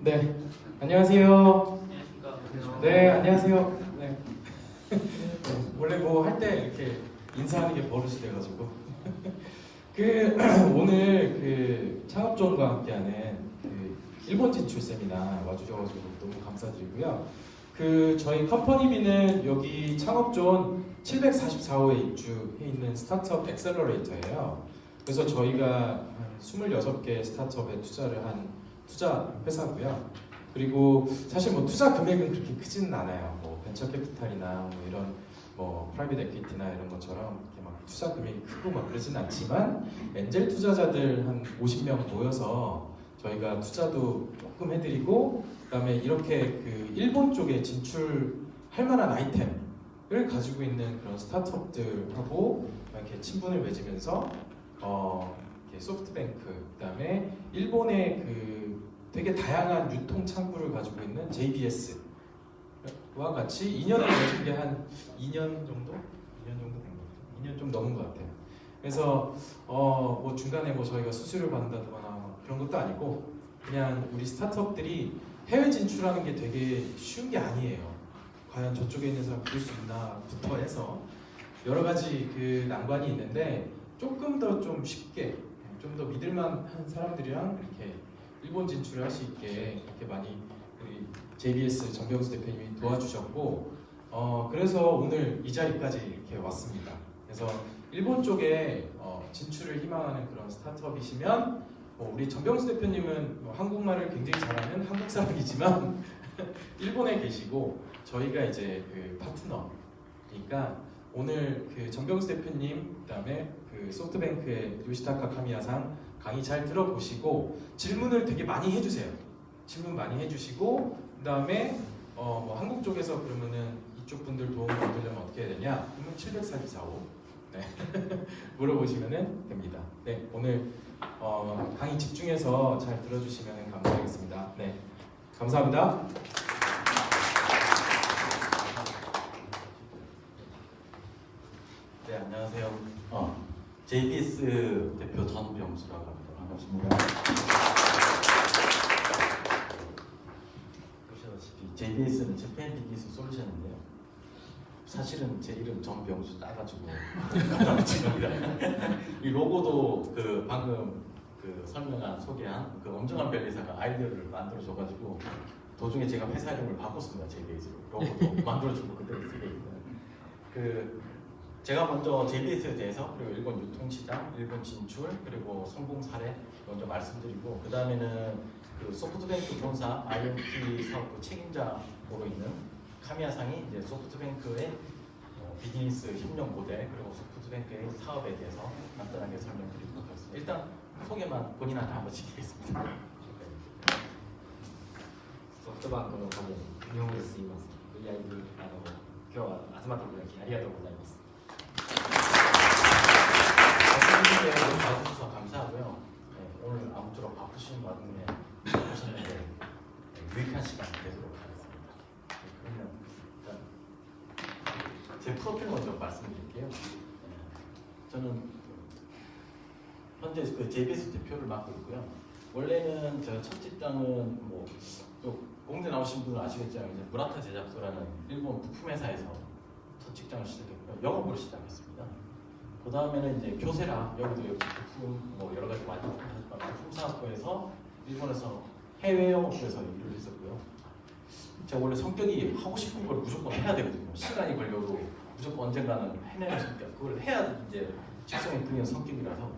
네, 안녕하세요. 네, 안녕하세요. 네. 원래 뭐 할 때 이렇게 인사하는 게 버릇이 돼가지고 그 오늘 그 창업존과 함께하는 그 일본 진출 세미나 와주셔가지고 너무 감사드리고요. 그 저희 컴퍼니비는 여기 창업존 744호에 입주해 있는 스타트업 엑셀러레이터예요. 그래서 저희가 한 26개 스타트업에 투자를 한 투자 회사고요. 그리고 사실 뭐 투자 금액은 그렇게 크지는 않아요. 뭐 벤처 캐피탈이나 뭐 이런 뭐 프라이빗 에퀴티나 이런 것처럼 이렇게 막 투자 금액이 크고 막 그러진 않지만 엔젤 투자자들 한 50명 모여서 저희가 투자도 조금 해드리고 그다음에 이렇게 그 일본 쪽에 진출할 만한 아이템을 가지고 있는 그런 스타트업들하고 이렇게 친분을 맺으면서 이렇게 소프트뱅크 그다음에 일본의 그 되게 다양한 유통 창구를 가지고 있는 JBS와 같이 인연을 맺은 게 한 2년 정도? 2년 정도 된 것 같아요. 2년 좀 넘은 것 같아요. 그래서 뭐 중간에 뭐 저희가 수수료를 받는다거나 그런 것도 아니고 그냥 우리 스타트업들이 해외 진출하는 게 되게 쉬운 게 아니에요. 과연 저쪽에 있는 사람 볼 수 있나부터 해서 여러 가지 그 난관이 있는데 조금 더 좀 쉽게 좀 더 믿을만한 사람들이랑 이렇게 일본 진출을 할 수 있게 이렇게 많이 우리 JBS 정병수 대표님이 도와주셨고 그래서 오늘 이 자리까지 이렇게 왔습니다. 그래서 일본 쪽에 진출을 희망하는 그런 스타트업이시면 우리 정병수 대표님은 한국말을 굉장히 잘하는 한국 사람이지만 일본에 계시고 저희가 이제 그 파트너니까 오늘 그 정병수 대표님 그다음에 그 소프트뱅크의 요시타카 카미야상 강의 잘 들어보시고 질문을 되게 많이 해주세요. 질문 많이 해주시고 그다음에 뭐 한국 쪽에서 그러면은 이쪽 분들 도움을 얻으려면 어떻게 해야 되냐? 그러면 744호 네. 물어보시면 됩니다. 네, 오늘 강의 집중해서 잘 들어주시면 감사하겠습니다. 네, 감사합니다. 네, 안녕하세요. JBS 대표 전병수라고 합니다. 반갑습니다. 보시다시피 JBS는 재팬 비즈니스 솔루션인데요. 사실은 제 이름 전병수 따가지고 갖다 붙인 겁니다. 이 로고도 그 방금 그 소개한 그 엄정한 변리사가 아이디어를 만들어줘가지고 도중에 제가 회사 이름을 바꿨습니다. JBS로 로고도 만들어주고 그대로 쓰게 있는 제가 먼저 JBS에 대해서 그리고 일본 유통시장, 일본 진출 그리고 성공 사례 먼저 말씀드리고 그 다음에는 그 소프트뱅크 본사 IoT 사업부 책임자로 있는 카미야상이 이제 소프트뱅크의 비즈니스 협력 모델 그리고 소프트뱅크의 사업에 대해서 간단하게 설명드리도록 하겠습니다. 일단 소개만 본인한테 한번 시키겠습니다. ソフトバンクの株日本語です。言います。とりあえず今日は集まっていただきありがとうございます。 와주셔서 감사하고요. 네, 오늘 아무쪼록 바쁘신 와중에 오셨는데 유익한 시간 되도록 하겠습니다. 네, 그러면 일단 제 프로필 먼저 말씀드릴게요. 저는 현재 그 JBS 대표를 맡고 있고요. 원래는 제가 첫 직장은 또 공대 나오신 분은 아시겠지만 이제 무라타 제작소라는 일본 부품 회사에서 첫 직장을 시작했고요. 영업으로 시작했습니다. 그 다음에는 이제 교세라 여기도 부품 여러 가지 부품 사업부에서 일본에서 해외 영업부에서 일을 했었고요. 제가 원래 성격이 하고 싶은 걸 무조건 해야 되거든요. 시간이 걸려도 무조건 언젠가는 해내는 성격. 그걸 해야 이제 직성에 붙는 성격이라서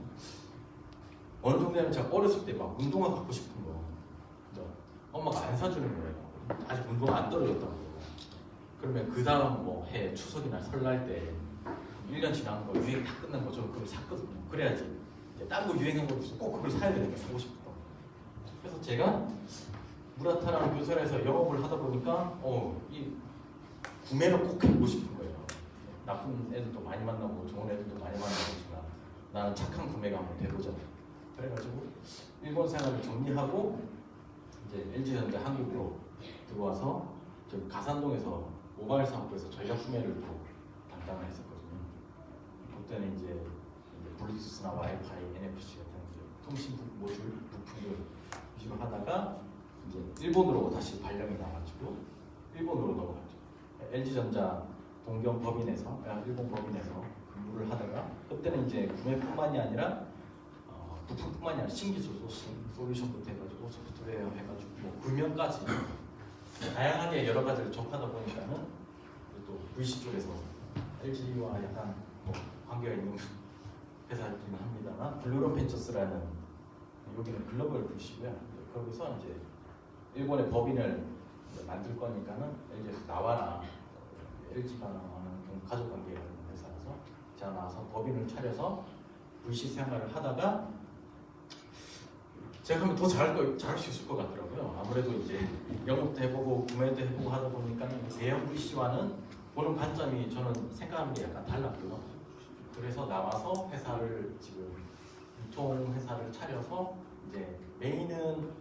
어느 정도 되면 제가 어렸을 때 막 운동화 갖고 싶은 거 엄마가 안 사주는 거예요. 아직 운동화 안 떨어졌다고. 그러면 그 다음 해 추석이나 설날 때 1년 지난 거 유행 다 끝난 거 저는 그걸 샀거든요. 그래야지 딴 거 유행한 거 있어 꼭 그걸 사야 되니까 사고 싶었던. 그래서 제가 무라타라는 교사에서 영업을 하다 보니까 이 구매를 꼭 해보고 싶은 거예요. 나쁜 애들도 많이 만나고 좋은 애들도 많이 만나보지만 나는 착한 구매가 한번 돼보자. 그래가지고 일본 생활을 정리하고 이제 LG전자 한국으로 들어와서 저 가산동에서 모바일 사업부에서 전략 구매를 또 담당을 했었거든요. 그때는 이제 블루투스나 와이파이, NFC 같은 통신 모듈 부품을 위주로 하다가 이제 일본으로 다시 발령이 나가지고 일본으로 넘어갔죠. LG전자 동경 법인에서 일본 법인에서 근무를 하다가 그때는 이제 구매뿐만이 아니라 부품뿐만이 아니라 신기술 소싱, 솔루션부터 해가지고 소프트웨어 해가지고 뭐 구면까지 다양하게 여러 가지를 접하다 보니까는 또 VC 쪽에서 LG와 약간 뭐 관계가 있는 회사이긴 합니다만 블루론 벤처스라는 여기는 글로벌 VC고요. 거기서 이제 일본의 법인을 만들 거니까는 LG에서 나와라. LG가 좀 가족 관계가 있는 회사라서 제가 나와서 법인을 차려서 VC 생활을 하다가 제가 하면 더 잘할 수 있을 것 같더라고요. 아무래도 이제 영업도 해보고 구매도 해보고 하다 보니까 대형 VC와는 보는 관점이 저는 생각하는 게 약간 달랐고요. 그래서 나와서 회사를 지금 유통 회사를 차려서 이제 메인은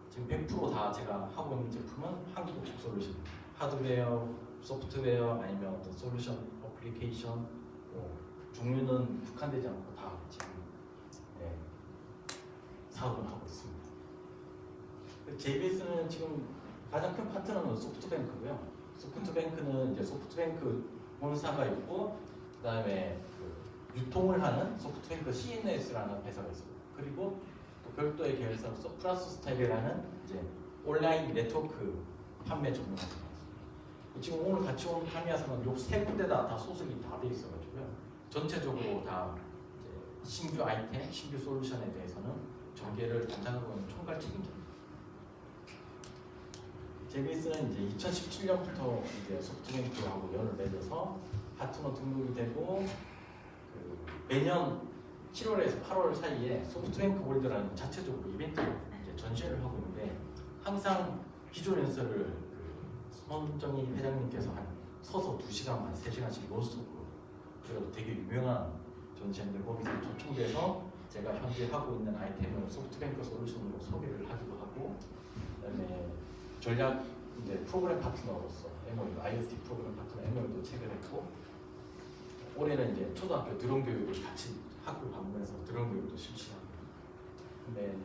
지금 100% 다 제가 하고 있는 제품은 한국 솔루션, 하드웨어, 소프트웨어 아니면 어떤 솔루션, 어플리케이션, 종류는 국한되지 않고 다 지금 사업을 하고 있습니다. JBS는 지금 가장 큰 파트너는 소프트뱅크고요. 소프트뱅크는 이제 소프트뱅크 본사가 있고 그다음에 그 유통을 하는 소프트뱅크 CNS라는 회사가 있습니다. 그리고 또 별도의 계열사 플러스 스타일이라는 이제 온라인 네트워크 판매 전문 회사가 있습니다. 지금 오늘 같이 온 타미야사는 요 세 군데다 다 소속이 다 돼 있어가지고요. 전체적으로 다 이제 신규 아이템, 신규 솔루션에 대해서는 전개를 담당하고 있는 총괄 책임자입니다. JBS는 이제 2017년부터 이제 소프트뱅크하고 연을 맺어서 파트너 등록이 되고 매년 7월에서 8월 사이에 소프트뱅크 월드라는 자체적으로 이벤트를 이제 전시회를 하고 있는데 항상 기존 연설을 손정희 회장님께서 한 서서 2시간 반, 3시간씩 논스톱으로 그래도 되게 유명한 전시회인데 거기서 초청돼서 제가 현재 하고 있는 아이템을 소프트뱅크 솔루션으로 소개를 하기도 하고 그다음에 전략 이제 프로그램 파트너로서 MOU, IoT 프로그램 파트너 MOU도 체결했고 올해는 이제 초등학교 드론 교육을 같이 학교 방문해서 드론 교육도 실시하고 근데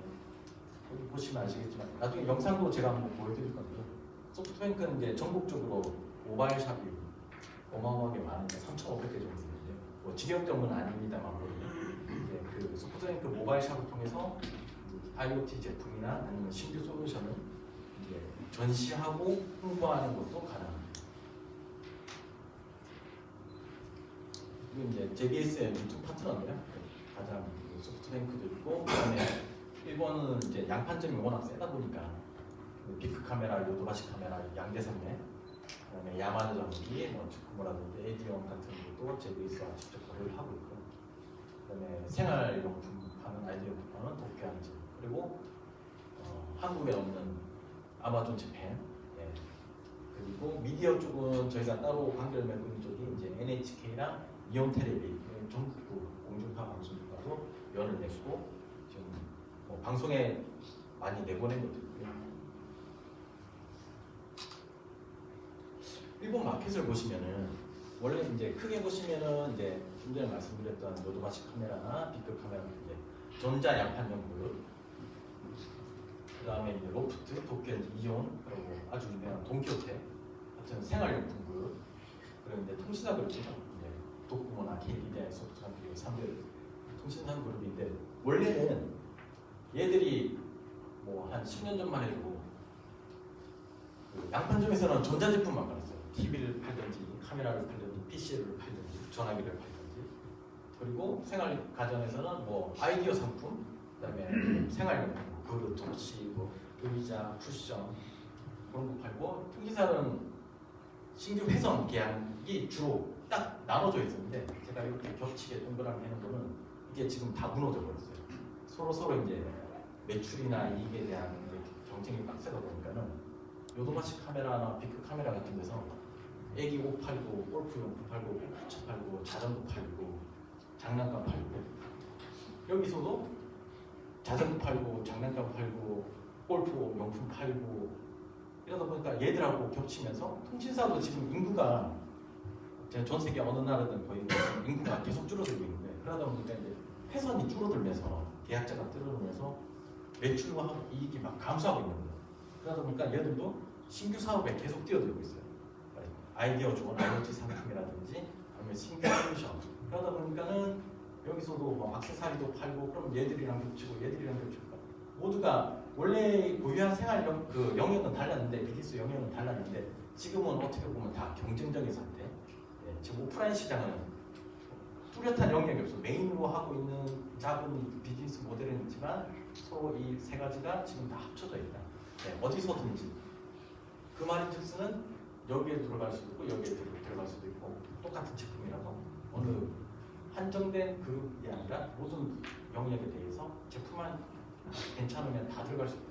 여기 보시면 아시겠지만 나중에 영상도 제가 한번 보여드릴 건데요. 소프트뱅크는 이제 전국적으로 모바일 샵이 어마어마하게 많은데 3,500개 정도 있는데 뭐 직영점은 아닙니다만 이제 그 소프트뱅크 모바일 샵을 통해서 IoT 제품이나 아니면 신규 솔루션을 이제 전시하고 홍보하는 것도 가능합니다. 그리고 이제 JBS의 유튜브 파트너인데요. 가장 소프트뱅크도 있고 그다음에 일본은 이제 양판점이 워낙 세다 보니까 비크 카메라, 요도바시 카메라, 양대산맥, 그다음에 야마다 전기, 뭐 주쿠모라든지 에디온 같은 것도 JBS와 직접 거래를 하고 있고, 그다음에 생활용품 파는 아이디어 파는 도쿄한지, 그리고 한국에 없는 아마존 재팬, 그리고 미디어 쪽은 저희가 따로 관계를 맺고 있는 쪽이 이제 NHK랑 이온텔레비, 전국구 공중파 방송국과도 연을 맺고 지금 뭐 방송에 많이 내보낸 것도 있고요. 일본 마켓을 보시면은 원래 이제 크게 보시면은 이제 좀 전에 말씀드렸던 요도바시 카메라나 비크 카메라 이제 전자 양판용 그룹, 그다음에 이제 로프트, 도쿄 이온, 그리고 아주 유명한 돈키호테 같은 생활용품 그룹, 그리고 이제 통신사 그룹이죠. 이제 도코모나 KDDI, 소프트뱅크 그리고 3대 통신사 그룹인데 원래는 얘들이 뭐 한 10년 전만 해도 그 양판점에서는 전자제품만 팔았어요. TV를 팔든지 카메라를 팔든지 PC를 팔든지 전화기를 팔든지, 그리고 생활 가정에서는 뭐 아이디어 상품, 그다음에 생활용품, 그릇, 접시, 뭐 의자, 쿠션 그런 거 팔고, 통신사는 신규 회선 계약이 주로 딱 나눠져 있었는데 제가 이렇게 겹치게 동그랗게 해놓은 거는 이게 지금 다 무너져 버렸어요. 서로 이제 매출이나 이익에 대한 경쟁이 빡세다 보니까는 요도바시 카메라나 비크 카메라 같은 데서 애기 옷 팔고, 골프용품 팔고, 골프차 팔고, 자전거 팔고, 장난감 팔고, 여기서도 자전거 팔고, 장난감 팔고, 골프 용품 팔고, 이러다 보니까 얘들하고 겹치면서 통신사도 지금 인구가 전 세계 어느 나라든 거의 인구가 계속 줄어들고 있는데, 그러다 보니까 이제 회선이 줄어들면서 계약자가 줄어들면서 매출과 이익이 막 감소하고 있는 거예요. 그러다 보니까 얘들도 신규 사업에 계속 뛰어들고 있어요. 아이디어 좋은 IoT 상품이라든지 아니면 신규 솔루션. 그러다 보니까는 여기서도 뭐 액세서리도 팔고 그럼 얘들이랑 겹치고 얘들이랑 겹치고 모두가 원래 고유한 생활 그 영역은 달랐는데 비즈니스 영역은 달랐는데 지금은 어떻게 보면 다 경쟁적인 상태. 예, 지금 오프라인 시장은 뚜렷한 영역이 없어. 메인으로 하고 있는 작은 비즈니스 모델은 있지만 서로 이 세 가지가 지금 다 합쳐져 있다. 예, 어디서든지 그 말인즉슨 여기에 들어갈 수도 있고 여기에 들어갈 수도 있고 똑같은 제품이라서 어느 한정된 그게 아니라 모든 영역에 대해서 제품만 괜찮으면 다 들어갈 수 있다.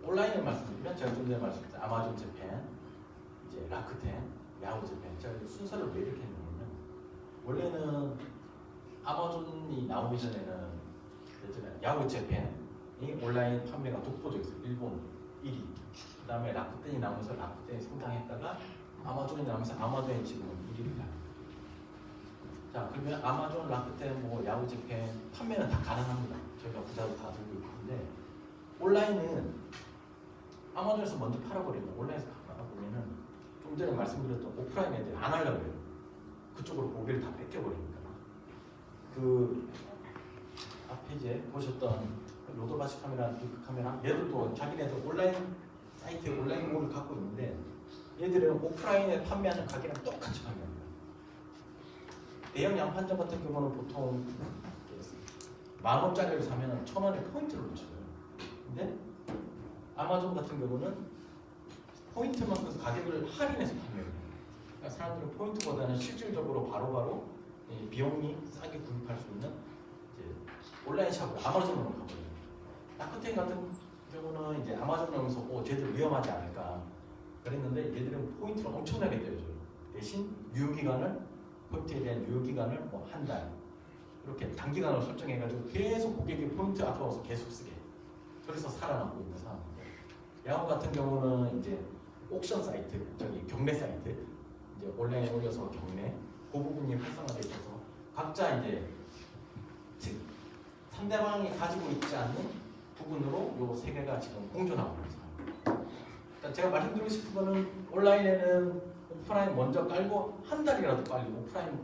온라인을 말씀드리면 제가 좀 전에 말씀드린 아마존 재팬, 이제 라크텐, 야후 재팬. 제가 순서를 왜 이렇게 했냐면 원래는 아마존이 나오기 전에는 예전에 야후 재팬이 온라인 판매가 독보적이었어요. 일본 1위. 그 다음에 라크텐이 나오면서 라크텐이 성장했다가 아마존이 나오면서 아마존이 지금 1위를 가요. 자, 그러면 아마존, 라크텐, 뭐 야후 재팬 판매는 다 가능합니다. 저희가 부자도 다 들고 있는데 온라인은 아마존에서 먼저 팔아버리면 온라인에서 팔아버리면 좀 전에 말씀드렸던 오프라인 애들 안 하려고 해요. 그쪽으로 고개를 다 뺏겨버리니까. 그 앞에 이제 보셨던 로드바시 카메라, 빅 카메라 얘들도 자기네들 온라인 사이트에 온라인몰을 갖고 있는데 얘들은 오프라인에 판매하는 가게랑 똑같이 판매합니다. 대형 양판점 같은 경우는 보통 10,000원짜리를 사면 1,000원에 포인트를 붙여요. 근데 아마존 같은 경우는 포인트만큼 가격을 할인해서 판매해요. 그러니까 사람들은 포인트보다는 실질적으로 바로바로 비용이 싸게 구입할 수 있는 이제 온라인 샵으로 아마존으로 가버려요. 라크텐 같은 경우는 이제 아마존을 하면서 쟤들 위험하지 않을까 그랬는데 얘들은 포인트를 엄청나게 떼어줘요. 대신 유효기간을 포인트에 대한 유효기간을 뭐 한 달 이렇게 단기간으로 설정해가지고 계속 고객이 포인트 아까워서 계속 쓰게. 그래서 살아남고 있는 상황입니다. 야후 같은 경우는 이제 옥션 사이트, 저기 경매 사이트, 이제 온라인에 올려서 경매 그 부분이 활성화되어 있어서 각자 이제 상대방이 가지고 있지 않는 부분으로 요 세 개가 지금 공존하고 있는 상황입니다. 제가 말씀드리고 싶은 거는 온라인에는 오프라인 먼저 깔고 한 달이라도 빨리 오프라인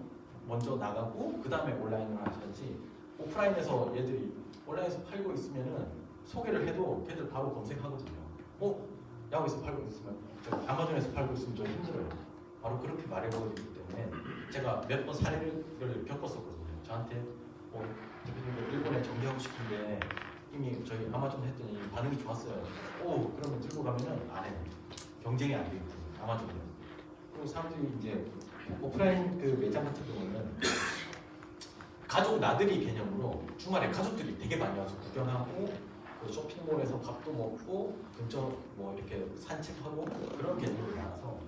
먼저 나가고 그 다음에 온라인을 하셔야지 오프라인에서 얘들이 온라인에서 팔고 있으면은 소개를 해도 걔들 바로 검색하거든요. 야구에서 팔고 있으면 아마존에서 팔고 있으면 좀 힘들어요. 바로 그렇게 말해버리기 때문에 제가 몇 번 사례를 겪었었거든요. 저한테 대표님 일본에 정비하고 싶은데 이미 저희 아마존 했더니 반응이 좋았어요. 그러면 들고 가면은 안 해요. 경쟁이 안 되거든요. 아마존은. 그리고 사람들이 이제 오프라인 그 매장 같은 경우는 가족 나들이 개념으로 주말에 가족들이 되게 많이 와서 구경하고 그 쇼핑몰에서 밥도 먹고 근처 뭐 이렇게 산책하고 그런 개념으로 나와서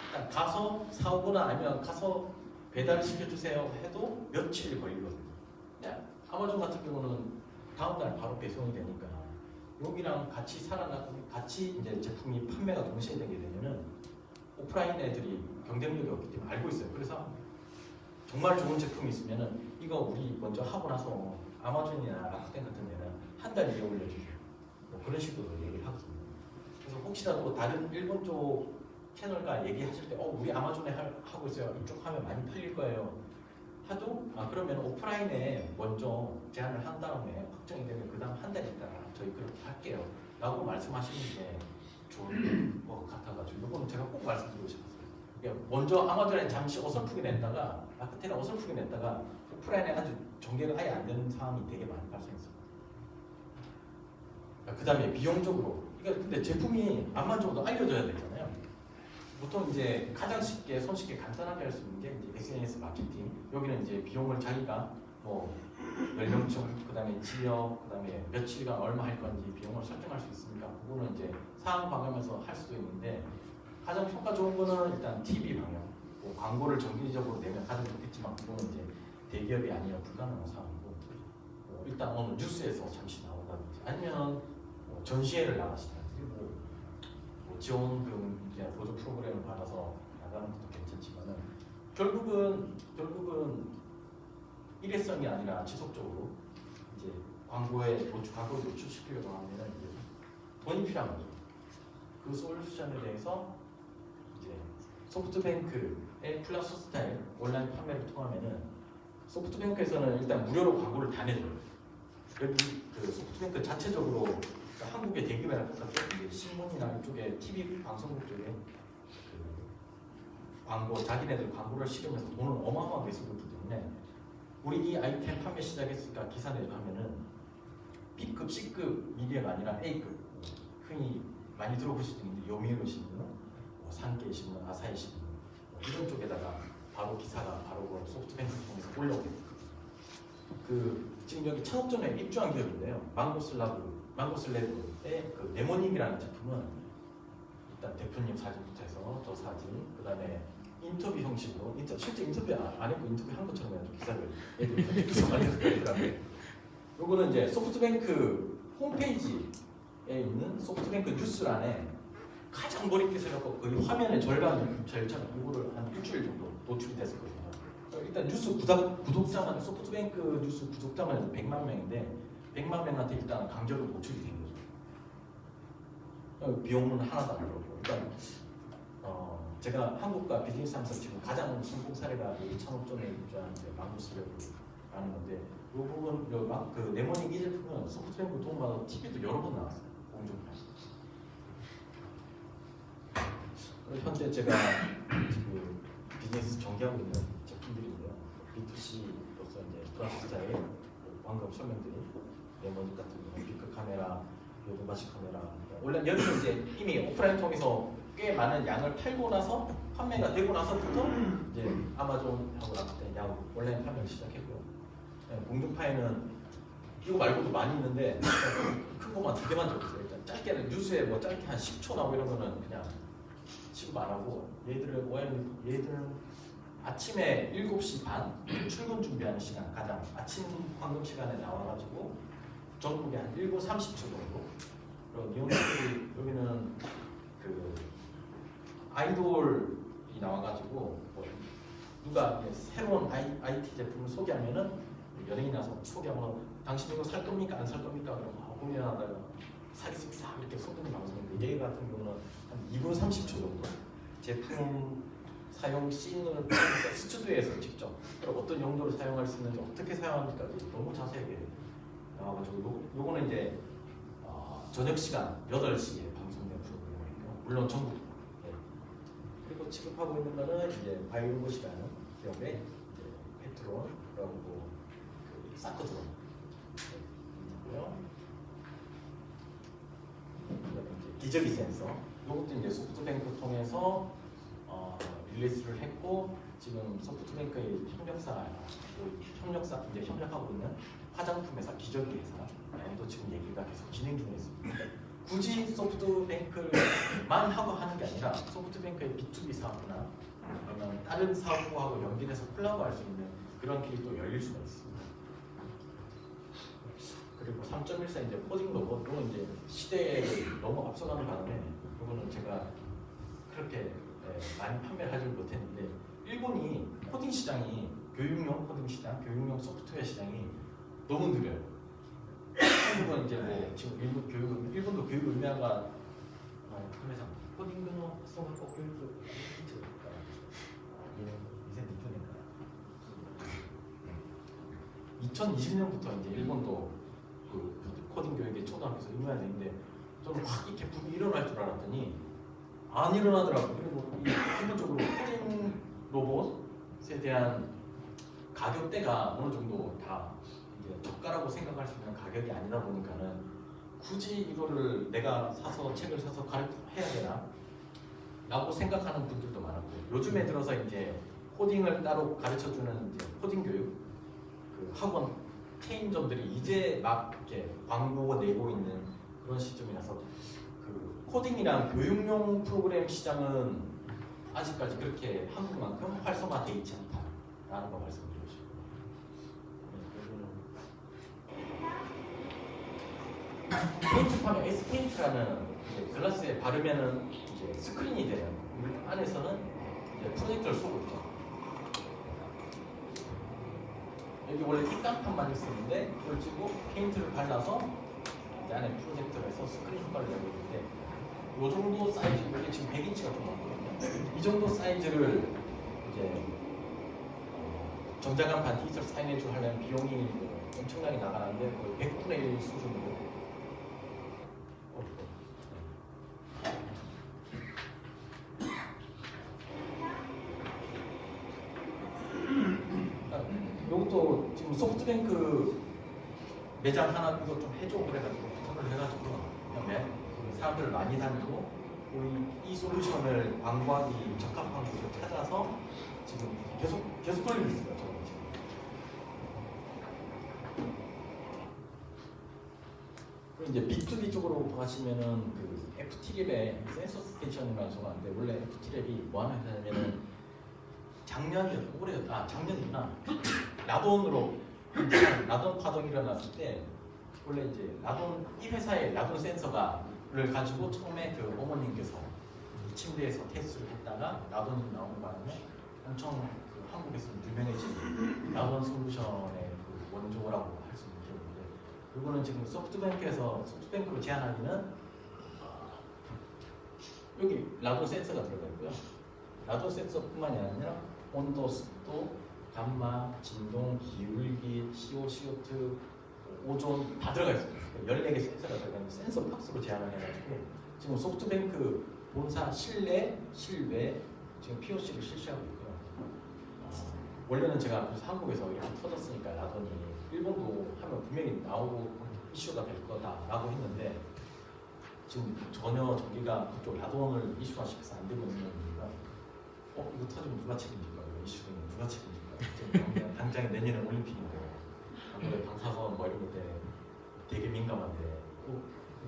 일단 가서 사오거나 아니면 가서 배달 시켜주세요 해도 며칠 걸리거든요. 아마존 같은 경우는 다음날 바로 배송이 되니까 여기랑 같이 살아나고 같이 이제 제품이 판매가 동시에 되게 되면은 오프라인 애들이 경쟁력이 없기 때문에 알고 있어요. 그래서 정말 좋은 제품이 있으면은 이거 우리 먼저 하고 나서 아마존이나 라쿠텐 같은 데는 한 달 뒤에 올려주세요. 뭐 그런 식으로 얘기를 하거든요. 그래서 혹시라도 다른 일본 쪽 채널과 얘기하실 때 우리 아마존에 하고 있어요. 이쪽 하면 많이 팔릴 거예요. 하도 그러면 오프라인에 먼저 제안을 한 다음에 확정이 되면 그 다음 한 달 있다가 저희 그렇게 할게요. 라고 말씀하시는 게 좋은 것 같아가지고 이거는 제가 꼭 말씀드리고 싶었어요. 그러니까 먼저 아마존에 잠시 어설프게 냈다가 라쿠텐에 어설프게 냈다가 오프라인에 아주 전개가 아예 안 되는 상황이 되게 많이 발생했어요. 그 다음에 비용적으로 근데 제품이 암만 좋아도 알려져야 되잖아요. 보통 이제 가장 쉽게 손쉽게 간단하게 할 수 있는 게 이제 SNS 마케팅. 여기는 이제 비용을 자기가 뭐 연령층, 그 다음에 지역, 그 다음에 며칠간 얼마 할 건지 비용을 설정할 수 있으니까 그거는 이제 상황 방향에서 할 수도 있는데 가장 효과 좋은 거는 일단 TV 방향. 뭐 광고를 정기적으로 내면 가장 좋겠지만 그거는 이제 대기업이 아니면 불가능한 상황이고 일단 오늘 뉴스에서 잠시 나온다든지 아니면 전시회를 나가시든지 뭐 지원금 보조 프로그램을 받아서 나가는 것도 괜찮지만은 결국은 일회성이 아니라 지속적으로 이제 광고에 광고를 노출시키려고 하면은 이제 돈이 필요한 거죠. 그 솔루션에 대해서 이제 소프트뱅크의 플러스 스타일 온라인 판매를 통하면은 소프트뱅크에서는 일단 무료로 광고를 다 내줘요. 여기 그 소프트뱅크 자체적으로 그러니까 한국의 대기업이랑 똑같죠. 신문이나 이쪽에 TV 방송국 쪽에 그 광고 자기네들 광고를 실으면서 돈을 어마어마하게 쓰고 있기 때문에 우리 이 아이템 판매 시작했으니까 기사 내고 하면은 B급, C급 미디어가 아니라 A급 흔히 많이 들어보시는 요미우르 신문, 뭐 산케이 신문, 아사히 신문 이런 쪽에다가 바로 기사가 바로 그 소프트뱅크 통해서 올라오게 됩니다. 그 지금 여기 창업전에 입주한 기업인데요. 망고슬래브의 그 네모닉이라는 제품은 일단 대표님 사진부터 해서 저 사진, 그 다음에 인터뷰 형식으로 실제 인터뷰 안 했고 인터뷰 한 것처럼 해가지고 기사를 애들이 많이 쓰더라고요. 요거는 이제 소프트뱅크 홈페이지에 있는 소프트뱅크 뉴스란에 가장 머릿깃을 갖고 거의 화면의 절반 이거를 한 일주일 정도 노출이 됐을 거예요. 일단 뉴스 구독자만 소프트뱅크 뉴스 구독자만 해도 100만 명인데 100만 명한테 일단 강제로 노출이 된 거죠. 비용은 하나도 안 들었고 일단 제가 한국과 비즈니스하면서 지금 가장 성공 사례가 이 창업전에 입주한 망고슬래브라는 건데 이 부분 그 네모닉 이 제품은 소프트뱅크 도움받아 TV도 여러 번 나왔어요. 공중파. 현재 제가 지금 비즈니스 전개하고 있는 제품들인데요. B2C로서 이제 플라스타의 방금 설명드린 네모닉 같은 경우는 빅크 카메라, 요도바시 카메라. 원래 여기는 이제 이미 오프라인 통해서 꽤 많은 양을 팔고 나서 판매가 되고 나서부터 이제 아마존하고 라쿠텐 양 온라인 판매를 시작했고요. 공중파에는 이거 말고도 많이 있는데 큰 것만 2개만 적었어요. 일단 짧게는 뉴스에 뭐 짧게 한 10초 나오고 이런 거는 그냥 취급 안 하고 얘들은 아침에 7시 반 출근 준비하는 시간 가장 아침 황금 시간에 나와가지고 전국에 한 7시 30초 정도 그리고 이용자들이 여기는 그 아이돌이 나와가지고 뭐 누가 새로운 IT 제품을 소개하면은 연예인 나서 소개하면 당신 이거 살 겁니까 안 살 겁니까 그러면 고민하다가 사겠습니다 이렇게 소개하는 방송인데 얘 같은 경우는 한 2분 30초 정도 제품 사용 씬을 스튜디오에서 직접 어떤 용도로 사용할 수 있는지 어떻게 사용하는지까지 너무 자세하게 나와가지고 요거는 이제 저녁 시간 8시에 방송된 프로그램이고요. 물론 전국 그리고 취급하고 있는 거는 이제 바이오로봇이라는 기업의 페트론 그리고 그 사커드론 있고요. 그다음에 이제 기저귀 센서 이것도 이제 소프트뱅크 통해서 릴리스를 했고 지금 소프트뱅크의 이제 협력하고 있는 화장품 회사 기저귀 회사도 지금 얘기가 계속 진행 중에 있습니다. 굳이 소프트뱅크만 하고 하는 게 아니라 소프트뱅크의 B2B 사업이나 그러면 다른 사업하고 연계돼서 콜라보할 수 있는 그런 길이 또 열릴 수가 있습니다. 그리고 3.14 이제 코딩 로봇, 이건 이제 시대에 너무 앞서가는 바람에 이거는 제가 그렇게 많이 판매를 하지 못했는데 일본이 코딩 시장이 교육용 코딩 시장, 교육용 소프트웨어 시장이 너무 느려요. 한국은 이제 뭐 지금 일본도 교육 의미화가 그래서 코딩 근어 성학과 교육도 이제 니토니까 2020년부터 이제 일본도 그 코딩 교육이 초등학교에서 의미화되는데 저는 확 이렇게 붐이 일어날 줄 알았더니 안 일어나더라고요. 그리고 기본적으로 코딩 로봇에 대한 가격대가 어느 정도 다 이제 저가라고 생각할 수 있는 가격이 아니다 보니까는 굳이 이거를 내가 사서 책을 사서 해야 되나? 라고 생각하는 분들도 많았고 요즘에 들어서 이제 코딩을 따로 가르쳐주는 이제 코딩 교육 그 학원 체인점들이 이제 막 이렇게 광고 내고 있는 그런 시점이라서 그 코딩이랑 교육용 프로그램 시장은 아직까지 그렇게 한국만큼 활성화되어 있지 않다라는 거 말씀드리고 싶어요. 페인트 파면 S페인트라는 글라스에 바르면은 이제 스크린이 돼요. 안에서는 이제 프로젝터를 쏘고 있죠. 여기 원래 색감판만 있었는데 이걸 찍고 페인트를 발라서 이제 안에 프로젝터를 해서 스크린 효과를 내고 있는데 이 정도 사이즈, 이게 지금 100인치가 좀 넘거든요. 이 정도 사이즈를 이제 전자간판 디지털 사이네지 하려면 비용이 엄청나게 나가는데 거의 100분의 1 수준으로 이것도 지금 소프트뱅크 매장 하나 이거 좀 해줘 그래가지고 부탁을 해가지고 그다음에 사람들을 많이 다니고 이 솔루션을 광고하기 적합한 곳을 찾아서 지금 계속 돌리고 있어요. 저는 지금. 그리고 이제 B2B 쪽으로 가시면은 그 FT랩의 센서 스테이션이라는 소가 있는데 원래 FT랩이 뭐 하는 회사냐면은 작년이구나. 라돈으로 라돈 파동이 일어났을 때 원래 이제 라돈 이 회사의 라돈 센서가를 가지고 처음에 그 어머님께서 이 침대에서 테스트를 했다가 라돈이 나오는 바람에 엄청 그 한국에서 유명해진 라돈 솔루션의 그 원조라고 할 수 있는 기업인데 이거는 지금 소프트뱅크로 제안하기는 여기 라돈 센서가 들어가 있고요. 라돈 센서뿐만이 아니라 온도, 습도, 감마, 진동, 기울기, CO, CO2, 오존 다 들어가 있습니다. 14개 센서가 들어가 있는 센서 박스로 제안을 해가지고 지금 소프트뱅크 본사 실내, 실외 지금 POC를 실시하고 있고요. 원래는 제가 그래서 한국에서 이렇게 터졌으니까 라돈이 일본도 하면 분명히 나오고 이슈가 될 거다라고 했는데 지금 전혀 저기가 그쪽 라돈을 이슈화 시켜서 안 되고 있는 이유가 이거 터지면 누가 책임질까? 이거 이슈는 누가 책임질까? 지금 당장에 내년에 올림픽인데 아무래도 방사선 뭐 이런 것 때문에 되게 민감한데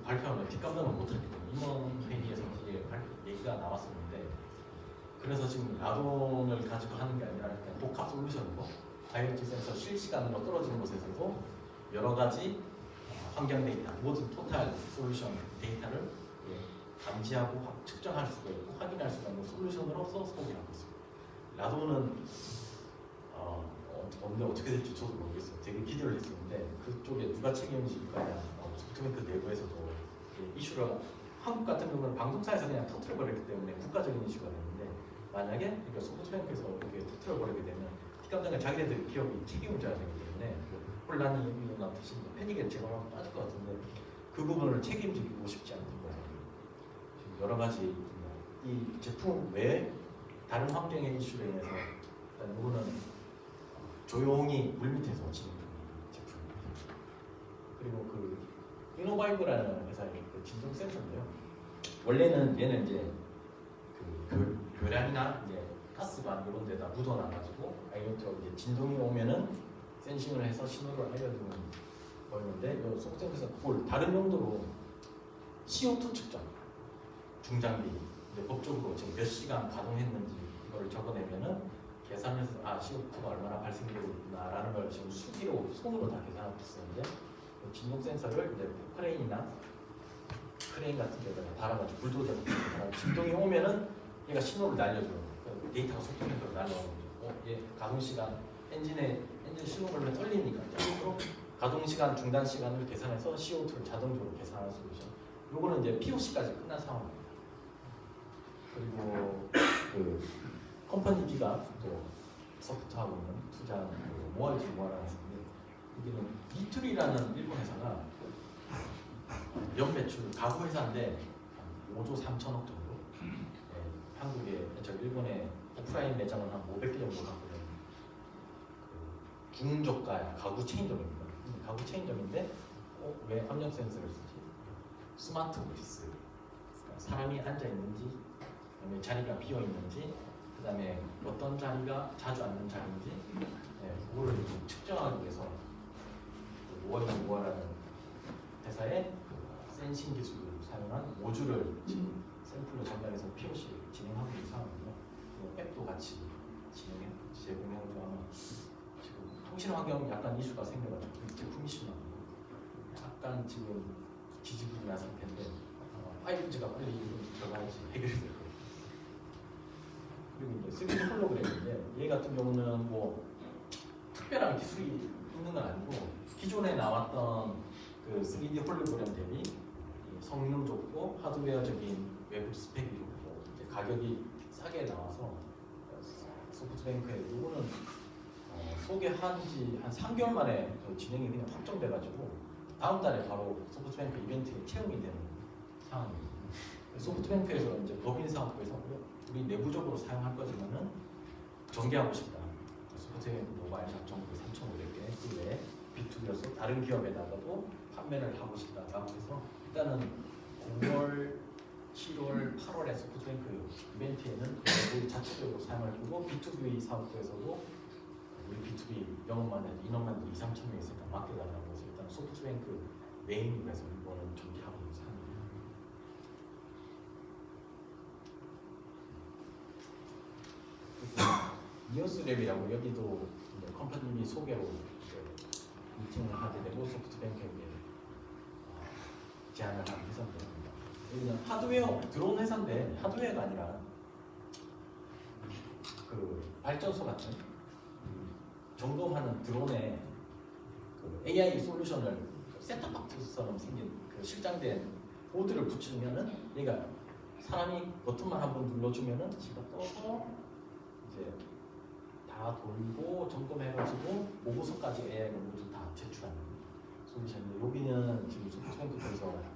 발표하면 뒷감당을 못하겠거든요. 임원 회의에서 이게 얘기가 나왔었는데 그래서 지금 라돈을 가지고 하는 게 아니라 그냥 복합 솔루션으로 IoT 센서 실시간으로 떨어지는 곳에서도 여러 가지 환경 데이터, 모든 토탈 솔루션 데이터를 감지하고 측정할 수가 있고 확인할 수가 있는 솔루션으로서 소개하고 있습니다. 라돈은 언제 어떻게 될지 저도 모르겠어요. 되게 기대를 했었는데 그쪽에 누가 책임질 거냐. 소프트뱅크 내부에서도 이슈가 한국 같은 경우는 방송사에서 그냥 터트려버렸기 때문에 국가적인 이슈가 되는데 만약에 그러니까 소프트뱅크에서 이렇게 터트려버리게 되면 뒷감당을 자기네들 기업이 책임을 져야 되기 때문에 혼란이 일어났듯이 패닉에 제가 빠질 것 같은데 그 부분을 책임지고 싶지 않은 거예요. 여러 가지 이 제품 외에 다른 환경의 이슈로 인해서 일단 이거는 조용히 물밑에서 진행 중인 제품입니다. 그리고 그 이노바이브라는 회사의 그 진동 센서인데요. 원래는 얘는 이제 그 교량이나 이제 가스관 이런 데다 묻어놔가지고 IoT가 이제 진동이 오면은 센싱을 해서 신호를 알려주는 거였는데 이 소프트웨어에서 그걸 다른 용도로 CO2 측정 중장비 법적으로 지금 몇 시간 가동했는지 이걸 적어내면은 계산해서 CO2가 얼마나 발생되고 있구나라는 걸 지금 수기로 손으로 다 계산하고 있었는데 진동 센서를 이제 크레인이나 크레인 같은 데다가 달아가지고 불도저 같은 데 달아 진동이 오면은 얘가 신호를 날려줘요. 데이터가 소프트웨어로 날라오는 거죠. 얘 가동 시간 엔진 신호 걸면 떨리니까 가동 시간 중단 시간을 계산해서 CO2를 자동적으로 계산하는 솔루션. 요거는 이제 POC까지 끝난 상황입니다. 그리고 그 컴퍼니 B가 또 서포트하고 있는 투자 모아이지 모아라는 회사인데 여기는 이투리라는 일본 회사가 연매출 가구 회사인데 5조 3천억 정도. 한국에 일본에 오프라인 매장은 한 500개 정도 갖고 있는 그 중저가 가구 체인점입니다. 가구 체인점인데 왜 압력 센서를 쓰지? 스마트 오피스. 그러니까 사람이 앉아 있는지, 그다음에 자리가 비어 있는지, 그다음에 어떤 자리가 자주 앉는 자리인지, 그거를 측정하기 위해서 모아라는 회사의 그 센싱 기술을 사용한 모듈을 지금 샘플로 전달해서 POC 진행하고 있는 상황이고요. 앱도 같이 제공해가지고 아마 지금 통신 환경 약간 이슈가 생겨가지고 제품 이슈만 약간 지금 지지부진한 상태인데 5G가 빨리 들어가야지 해결이 될 거예요. 그리고 이제 3D 홀로그램인데 얘 같은 경우는 뭐 특별한 기술이 있는 건 아니고 기존에 나왔던 그 3D 홀로그램 대비 성능 좋고 하드웨어적인 외부 스펙이 좋고 이제 가격이 싸게 나와서 소프트뱅크에 이거는 소개한 지 한 3개월 만에 진행이 그냥 확정돼가지고 다음 달에 바로 소프트뱅크 이벤트에 채용이 되는 상황입니다. 소프트뱅크에서 이제 법인 사업부에서 우리 내부적으로 사용할 거지만은 전개하고 싶다. 소프트뱅크 모바일 작정부 3,500개 그 외에 B2B로서 다른 기업에다가도 판매를 하고 싶다라고 해서 일단은 9월, 7월, 8월에 소프트뱅크 이벤트에는 우리 자체적으로 사용할 거고 B2B 사업부에서도 우리 B2B 영업만 해도 인원만 2, 3천 명 있으니까 맡겨달라고 해서 일단 소프트뱅크 메인으로 해서 이거는 전개하고 있는 상황입니다. 이어스랩이라고 여기도 컴퍼니 소개로 미팅을 하게 되고 소프트뱅크에게 제안을 한 회사입니다. 여기는 하드웨어 드론 회사인데 하드웨어가 아니라 그 발전소 같은 점검하는 드론에 그 AI 솔루션을 셋탑박스처럼 생긴 그 실장된 보드를 붙이면은 얘가 사람이 버튼만 한번 눌러주면은 지가 떠서 이제 다 돌고 점검해가지고 보고서까지 AI가 모두 다 제출하는 솔루션인데 여기는 지금 소프트뱅크에서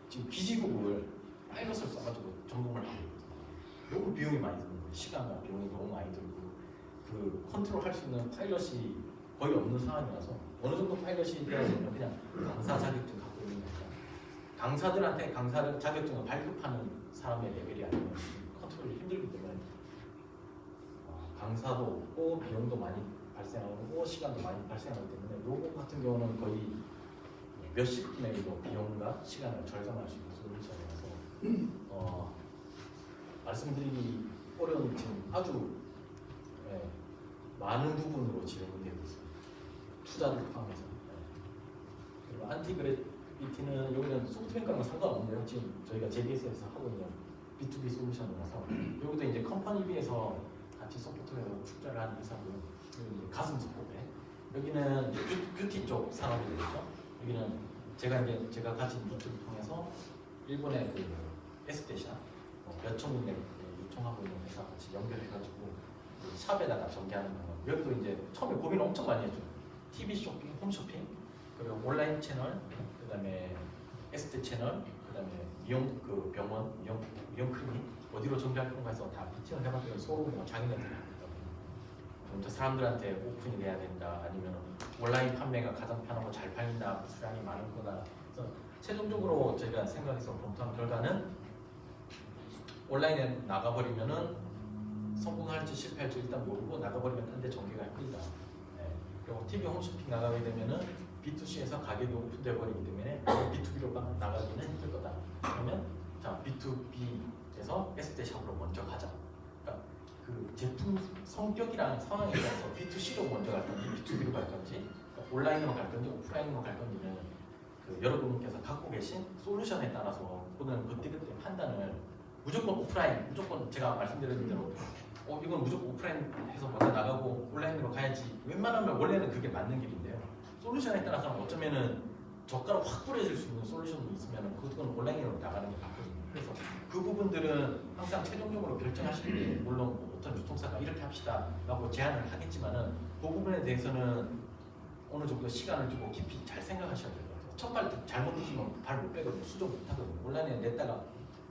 지금 기지국을 파일럿을 써가지고 점검을 하고 있거든요. 너무 비용이 많이 드는 거예요. 시간과 비용이 너무 많이 들고 그 컨트롤 할 수 있는 파일럿이 거의 없는 상황이라서 어느 정도 파일럿이 되어지면 그냥 강사 자격증 갖고 있는 거니까 강사들한테 강사 자격증을 발급하는 사람의 레벨이 아니면 컨트롤이 힘들기 때문에 강사도 없고 비용도 많이 발생하고 시간도 많이 발생하기 때문에 요거 같은 경우는 거의 몇십 분의 1로 비용과 시간을 절감할 수 있는 솔루션이라서 말씀드리기 어려운 지금 아주 많은 부분으로 진행이 되고 있습니다. 투자를 포함해서. 그리고 안티그래비티는 여기는 소프트뱅크랑 상관없는데요. 지금 저희가 JBS에서 하고 있는 B2B 솔루션이라서 여기도 이제 컴퍼니비에서 같이 소프트웨어로 출자를 하는 회사고요. 여기 가슴 소프트웨어. 여기는 뷰티 쪽 산업이 되겠죠. 여기는 제가 가진 노트를 통해서 일본의 그 에스테샤 몇천 명에 요청하고 있는 회사 같이 연결해가지고 샵에다가 전개하는 방법. 여기도 이제 처음에 고민 엄청 많이 했죠. TV 쇼핑, 홈쇼핑, 그리고 온라인 채널, 그다음에 에스테 채널, 그다음에 미용 그 병원, 미용 클리닉 어디로 전개할 건가 해서 다 미팅을 해봤더니 서로 뭐 자기네들이 하거든요. 먼저 사람들한테 오픈이 돼야 된다, 아니면 온라인 판매가 가장 편하고 잘 팔린다, 수량이 많은 거다. 그래서 최종적으로 제가 생각해서 검토한 결과는 온라인에 나가버리면은 성공할지 실패할지 일단 모르고 나가버리면 딴 데 전개가 힘들다. 그리고 TV 홈쇼핑 나가게 되면은 B2C에서 가격이 오픈돼 버리기 때문에 B2B로 나가기는 힘들 거다. 그러면 자 B2B에서 에스테샵으로 먼저 가자. 그러니까 그 제품 성격이랑 상황에 따라서 B2C로 먼저 갈 건지 B2B로 갈 건지 그러니까 온라인으로 갈 건지 오프라인으로 갈 건지는 그 여러분께서 갖고 계신 솔루션에 따라서 그거는 그때그때 판단을 무조건 오프라인, 무조건 제가 말씀드린 대로 이건 무조건 오프라인 해서 먼저 나가고 온라인으로 가야지. 웬만하면 원래는 그게 맞는 길인데요. 솔루션에 따라서는 어쩌면은 저가로 확 뿌려질 수 있는 솔루션도 있으면 그건 온라인으로 나가는 게 맞거든요. 그래서 그 부분들은 항상 최종적으로 결정하실 때 물론 뭐 어떤 유통사가 이렇게 합시다 라고 제안을 하겠지만은 그 부분에 대해서는 어느 정도 시간을 두고 깊이 잘 생각하셔야 될 것 같아요. 첫 발 잘못 드시면 발 못 빼거든요. 수정 못 하거든요. 온라인에 냈다가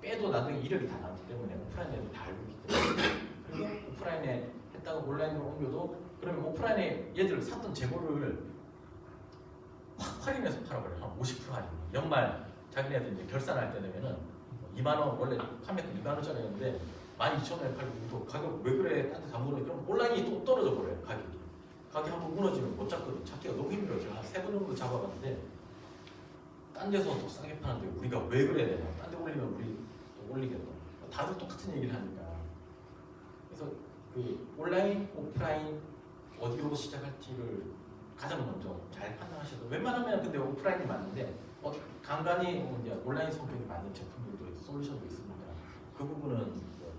빼도 나중에 이력이 다 나오기 때문에 오프라인에도 다 알고 있기 때문에 그리고 오프라인에 했다가 온라인으로 옮겨도 그러면 오프라인에 얘들 샀던 재고를 확 할인해서 팔아버려요. 한 50% 할인. 연말 자기네들 이제 결산할 때 되면은 2만 원 원래 판매가 2만 원짜리였는데 12,000원에 팔고 또 가격 왜 그래? 딴 데 다 물어. 그럼 온라인이 또 떨어져 버려요. 가격이. 가격이 한번 무너지면 못 잡거든. 찾기가 너무 힘들어요. 제가 한 3번 정도 잡아봤는데 딴 데서 더 싸게 파는데 우리가 왜 그래야 되냐? 딴 데 올리면 우리 또 올리겠다. 다들 똑같은 얘기를 하니까. 그래서 그 온라인, 오프라인 어디로 시작할지를 가장 먼저 잘 판단하셔도 웬만하면 근데 오프라인이 맞는데 간간히 이제 온라인 성격이 맞는 제품들도 솔루션도 있습니다. 그 부분은 뭐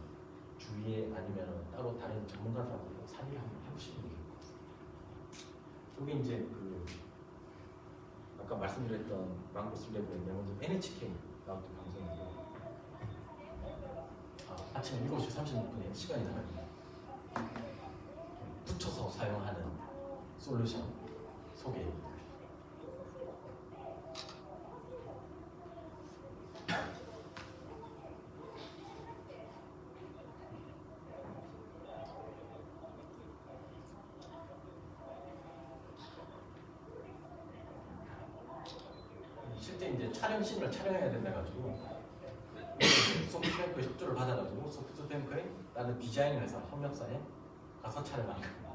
주위에 아니면 따로 다른 전문가들하고 상의 한번 해보시는 게 좋을 것 같습니다. 이게 이제 그 아까 말씀드렸던 망고슬랩의 명언 NHK 나왔던 방송인데 아침 7시 36분에 시간이 나면 붙여서 사용하는 솔루션 소개입니다. 실제 이제 촬영씬을 촬영해야 된다 가지고 소프트뱅크 협조를 받아가지고 소프트뱅크에 다른 디자인을 해서 협력사에 가서 촬영한 겁니다.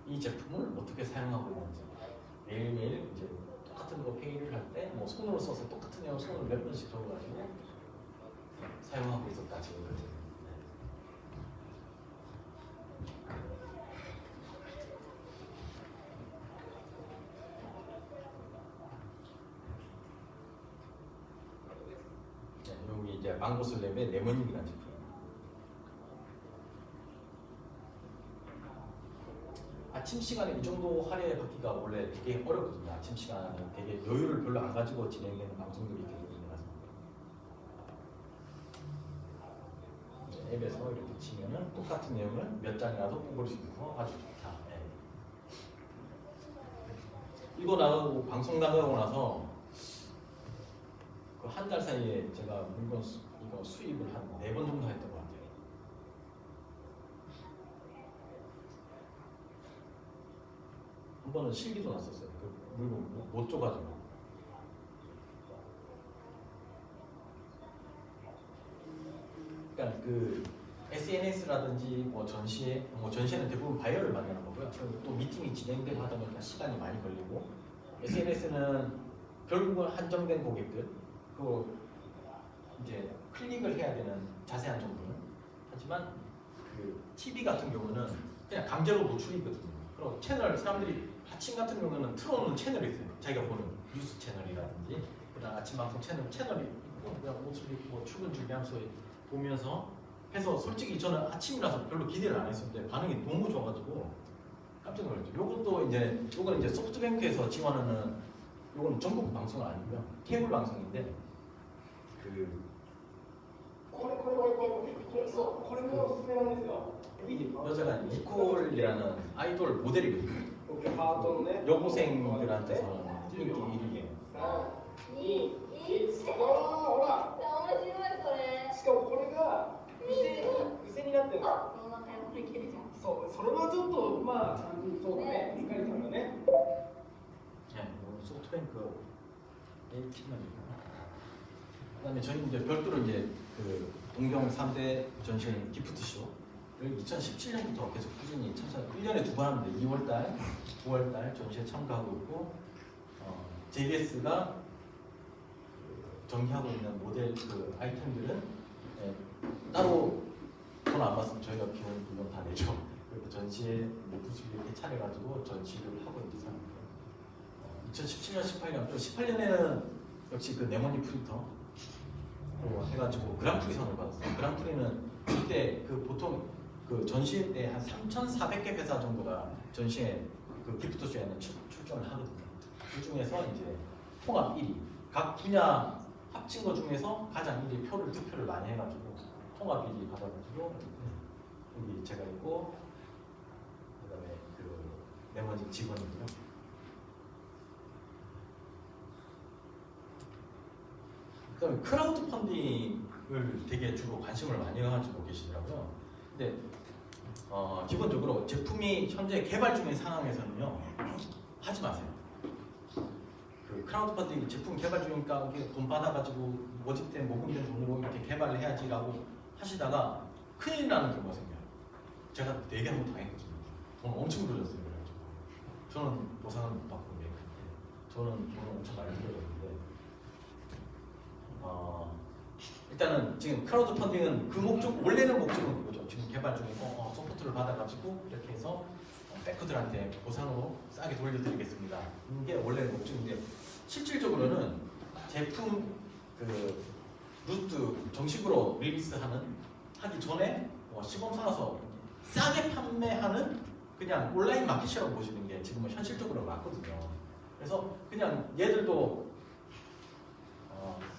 이 제품을 어떻게 사용하고 있는지 매일매일 이제 똑같은 거 회의를 할 때 뭐 손으로 써서 똑같은 내용 손을 몇 번씩 적어가지고 사용하고 있었다 지금. 여기 이제 망고슬랩의 레모닝이라는 제품. 아침 시간에 이 정도 할애 받기가 원래 되게 어렵거든요. 아침 시간에 되게 여유를 별로 안 가지고 진행되는 방송들이 되게 있는 것 같습니다. 앱에서 이렇게 치면은 똑같은 내용을 몇 장이라도 뽑을 수 있고 아주 좋다. 네. 이거 나가고 방송 나가고 나서 그 한 달 사이에 제가 물건 이거 수입을 한 4번 정도 했던 것 같아요. 한 번은 실기도 났었어요. 그 물건 못 줘가지고. 그러니까 그 SNS라든지 뭐 전시회는 대부분 바이어를 만나는 거고요. 또 미팅이 진행되고 하다 보니까 시간이 많이 걸리고 SNS는 결국은 한정된 고객들. 그 이제 클릭을 해야 되는 자세한 정보는 하지만 그 TV 같은 경우는 그냥 강제로 노출이거든요. 그리고 채널 사람들이 아침 같은 경우는 틀어놓는 채널이 있어요. 자기가 보는 뉴스 채널이라든지 그다음 아침 방송 채널이 그냥 옷을 입고 출근 준비하면서 보면서 해서 솔직히 저는 아침이라서 별로 기대를 안 했었는데 반응이 너무 좋아가지고 깜짝 놀랐죠. 요거는 이제 소프트뱅크에서 지원하는 요거는 전국 방송은 아니고요. 케이블 방송인데 이 여자가 니콜이라는 아이돌 모델이거든요. 여고생들한테서 인기 1위예요. 2、1、ほら面白いそれしかもこれが癖になってるのこの中もいけるじゃんそうそれはちょっとまあちゃんとそうだねゆかりさんがね 소프트뱅크 A팀입니다. 그다음에 저희 이제 별도로 이제 그 동경 3대 전시회인 기프트쇼를 2017년부터 계속 꾸준히 참석. 1년에 2번 하는데 2월달, 9월달 전시회 참가하고 있고 JBS가 전개하고 있는 모델 그 아이템들은 따로 돈 안 받으면 저희가 비용 물론 다 내죠. 그리고 전시회 부수를 이렇게 차려가지고 전시를 하고 있는 상황이에요. 2017년, 18년, 또 18년에는 역시 그 네모니 프린터 해가지고 그랑프리상을 받았어요. 그랑프리는 그때 그 보통 그 전시회 때 한 3,400개 회사 정도가 전시회 그 기프트쇼에는 출전을 하거든요. 그 중에서 이제 통합 1위, 각 분야 합친 것 중에서 가장 1위 득표를 많이 해가지고 통합 1위 받아가지고 여기 제가 있고 그다음에 그 네모니 직원이고요. 그다음에 크라우드 펀딩을 되게 주로 관심을 많이 가지고 계시더라고요. 근데 기본적으로 제품이 현재 개발 중인 상황에서는요 하지 마세요. 그 크라우드 펀딩 제품 개발 중이니까 돈 받아가지고 모집된 모금된 돈으로 이렇게 개발을 해야지라고 하시다가 큰일 나는 경우가 생겨요. 제가 되게 한번 당했거든요. 돈 엄청 들였어요. 그래가지고 저는 보상을 못 받고 저는 돈을 엄청 많이 들였는데 일단은 지금 크라우드 펀딩은 그 목적, 원래는 목적은 그거죠. 지금 개발 중이고 소프트를 받아가지고 이렇게 해서 백커들한테 보상으로 싸게 돌려드리겠습니다. 이게 원래 목적인데 실질적으로는 제품 그 루트 정식으로 하기 전에 시범 삼아서 싸게 판매하는 그냥 온라인 마켓이라고 보시는 게 지금은 현실적으로 맞거든요. 그래서 그냥 얘들도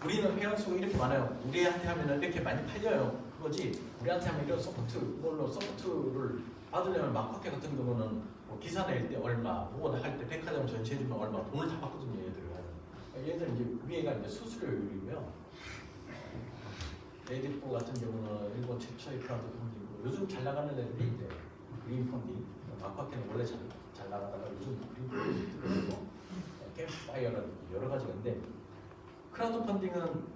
우리는 회원 수가 이렇게 많아요. 우리한테 하면 이렇게 많이 팔려요. 그거지. 우리한테 하면 이런 이걸로 서포트를 받으려면 마켓 같은 경우는 뭐 기사 낼 때 얼마, 혹은 할 때 백화점 전시해 주면 얼마 돈을 다 받거든요. 얘들은 이제 위에가 이제 수수료율이고요. 에디포 같은 경우는 일본 최초의 크라우드 펀딩이고 요즘 잘 나가는 애들이 이제 그린 펀딩, 마켓은 원래 잘 나가다가 요즘 그린 펀딩 들어오고 캠프파이어라든지 여러 가지가 있는데 크라우드 펀딩은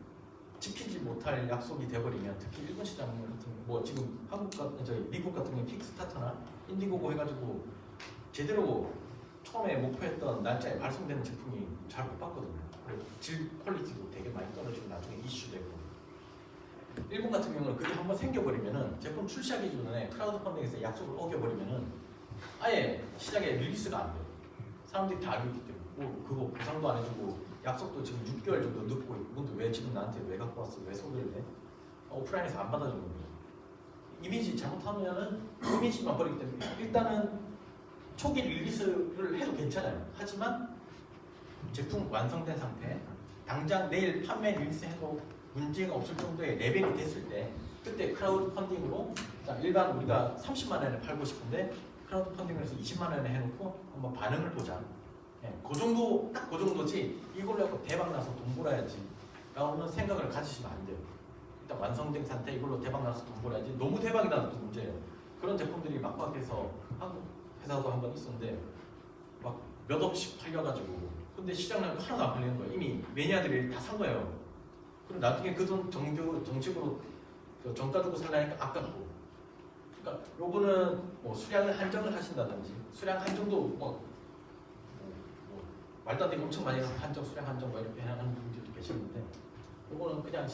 지키지 못할 약속이 돼버리면 특히 일본 시장 같은 뭐 지금 미국 같은 경우 킥스타터나 인디고고 해가지고 제대로 처음에 목표했던 날짜에 발송되는 제품이 잘 못 받거든요. 그리고 질 퀄리티도 되게 많이 떨어지고 나중에 이슈되고. 일본 같은 경우는 그게 한번 생겨버리면은 제품 출시하기 전에 크라우드 펀딩에서 약속을 어겨버리면은 아예 시장에 릴리스가 안 돼요. 사람들이 다 알고 있기 때문에 뭐 그거 보상도 안 해주고 약속도 지금 6개월 정도 늦고 있고 근데 왜 지금 나한테 왜 갖고 왔어? 왜 소개를 해? 오프라인에서 안 받아주는 거예요. 이미지 잘못하면은 이미지만 버리기 때문에 일단은 초기 릴리스를 해도 괜찮아요. 하지만 제품 완성된 상태 당장 내일 판매 릴리스 해도 문제가 없을 정도의 레벨이 됐을 때 그때 크라우드 펀딩으로 일반 우리가 30만 원에 팔고 싶은데 크라우드 펀딩을 해서 20만 원에 해놓고 한번 반응을 보자. 그 정도 딱 그 정도지 이걸로 해서 대박 나서 돈 벌어야지 라는 생각을 가지시면 안 돼요. 일단 완성된 상태 이걸로 대박 나서 돈 벌어야지 너무 대박이 나도 또 문제예요. 그런 제품들이 막막해서 한국 회사도 한 번 있었는데 막 몇 억씩 팔려가지고 근데 시장은 하나도 안 팔리는 거예요. 이미 매니아들이 다 산 거예요. 그럼 나중에 그 돈 정식으로 정가 주고 살라니까 아깝고. 그러니까 요거는 뭐 수량을 한정을 하신다든지 수량 한정도 말도 안 되게 엄청 많이 한정 수량 한정 뭐 이렇게 하는 분들도 계시는데 요거는 그냥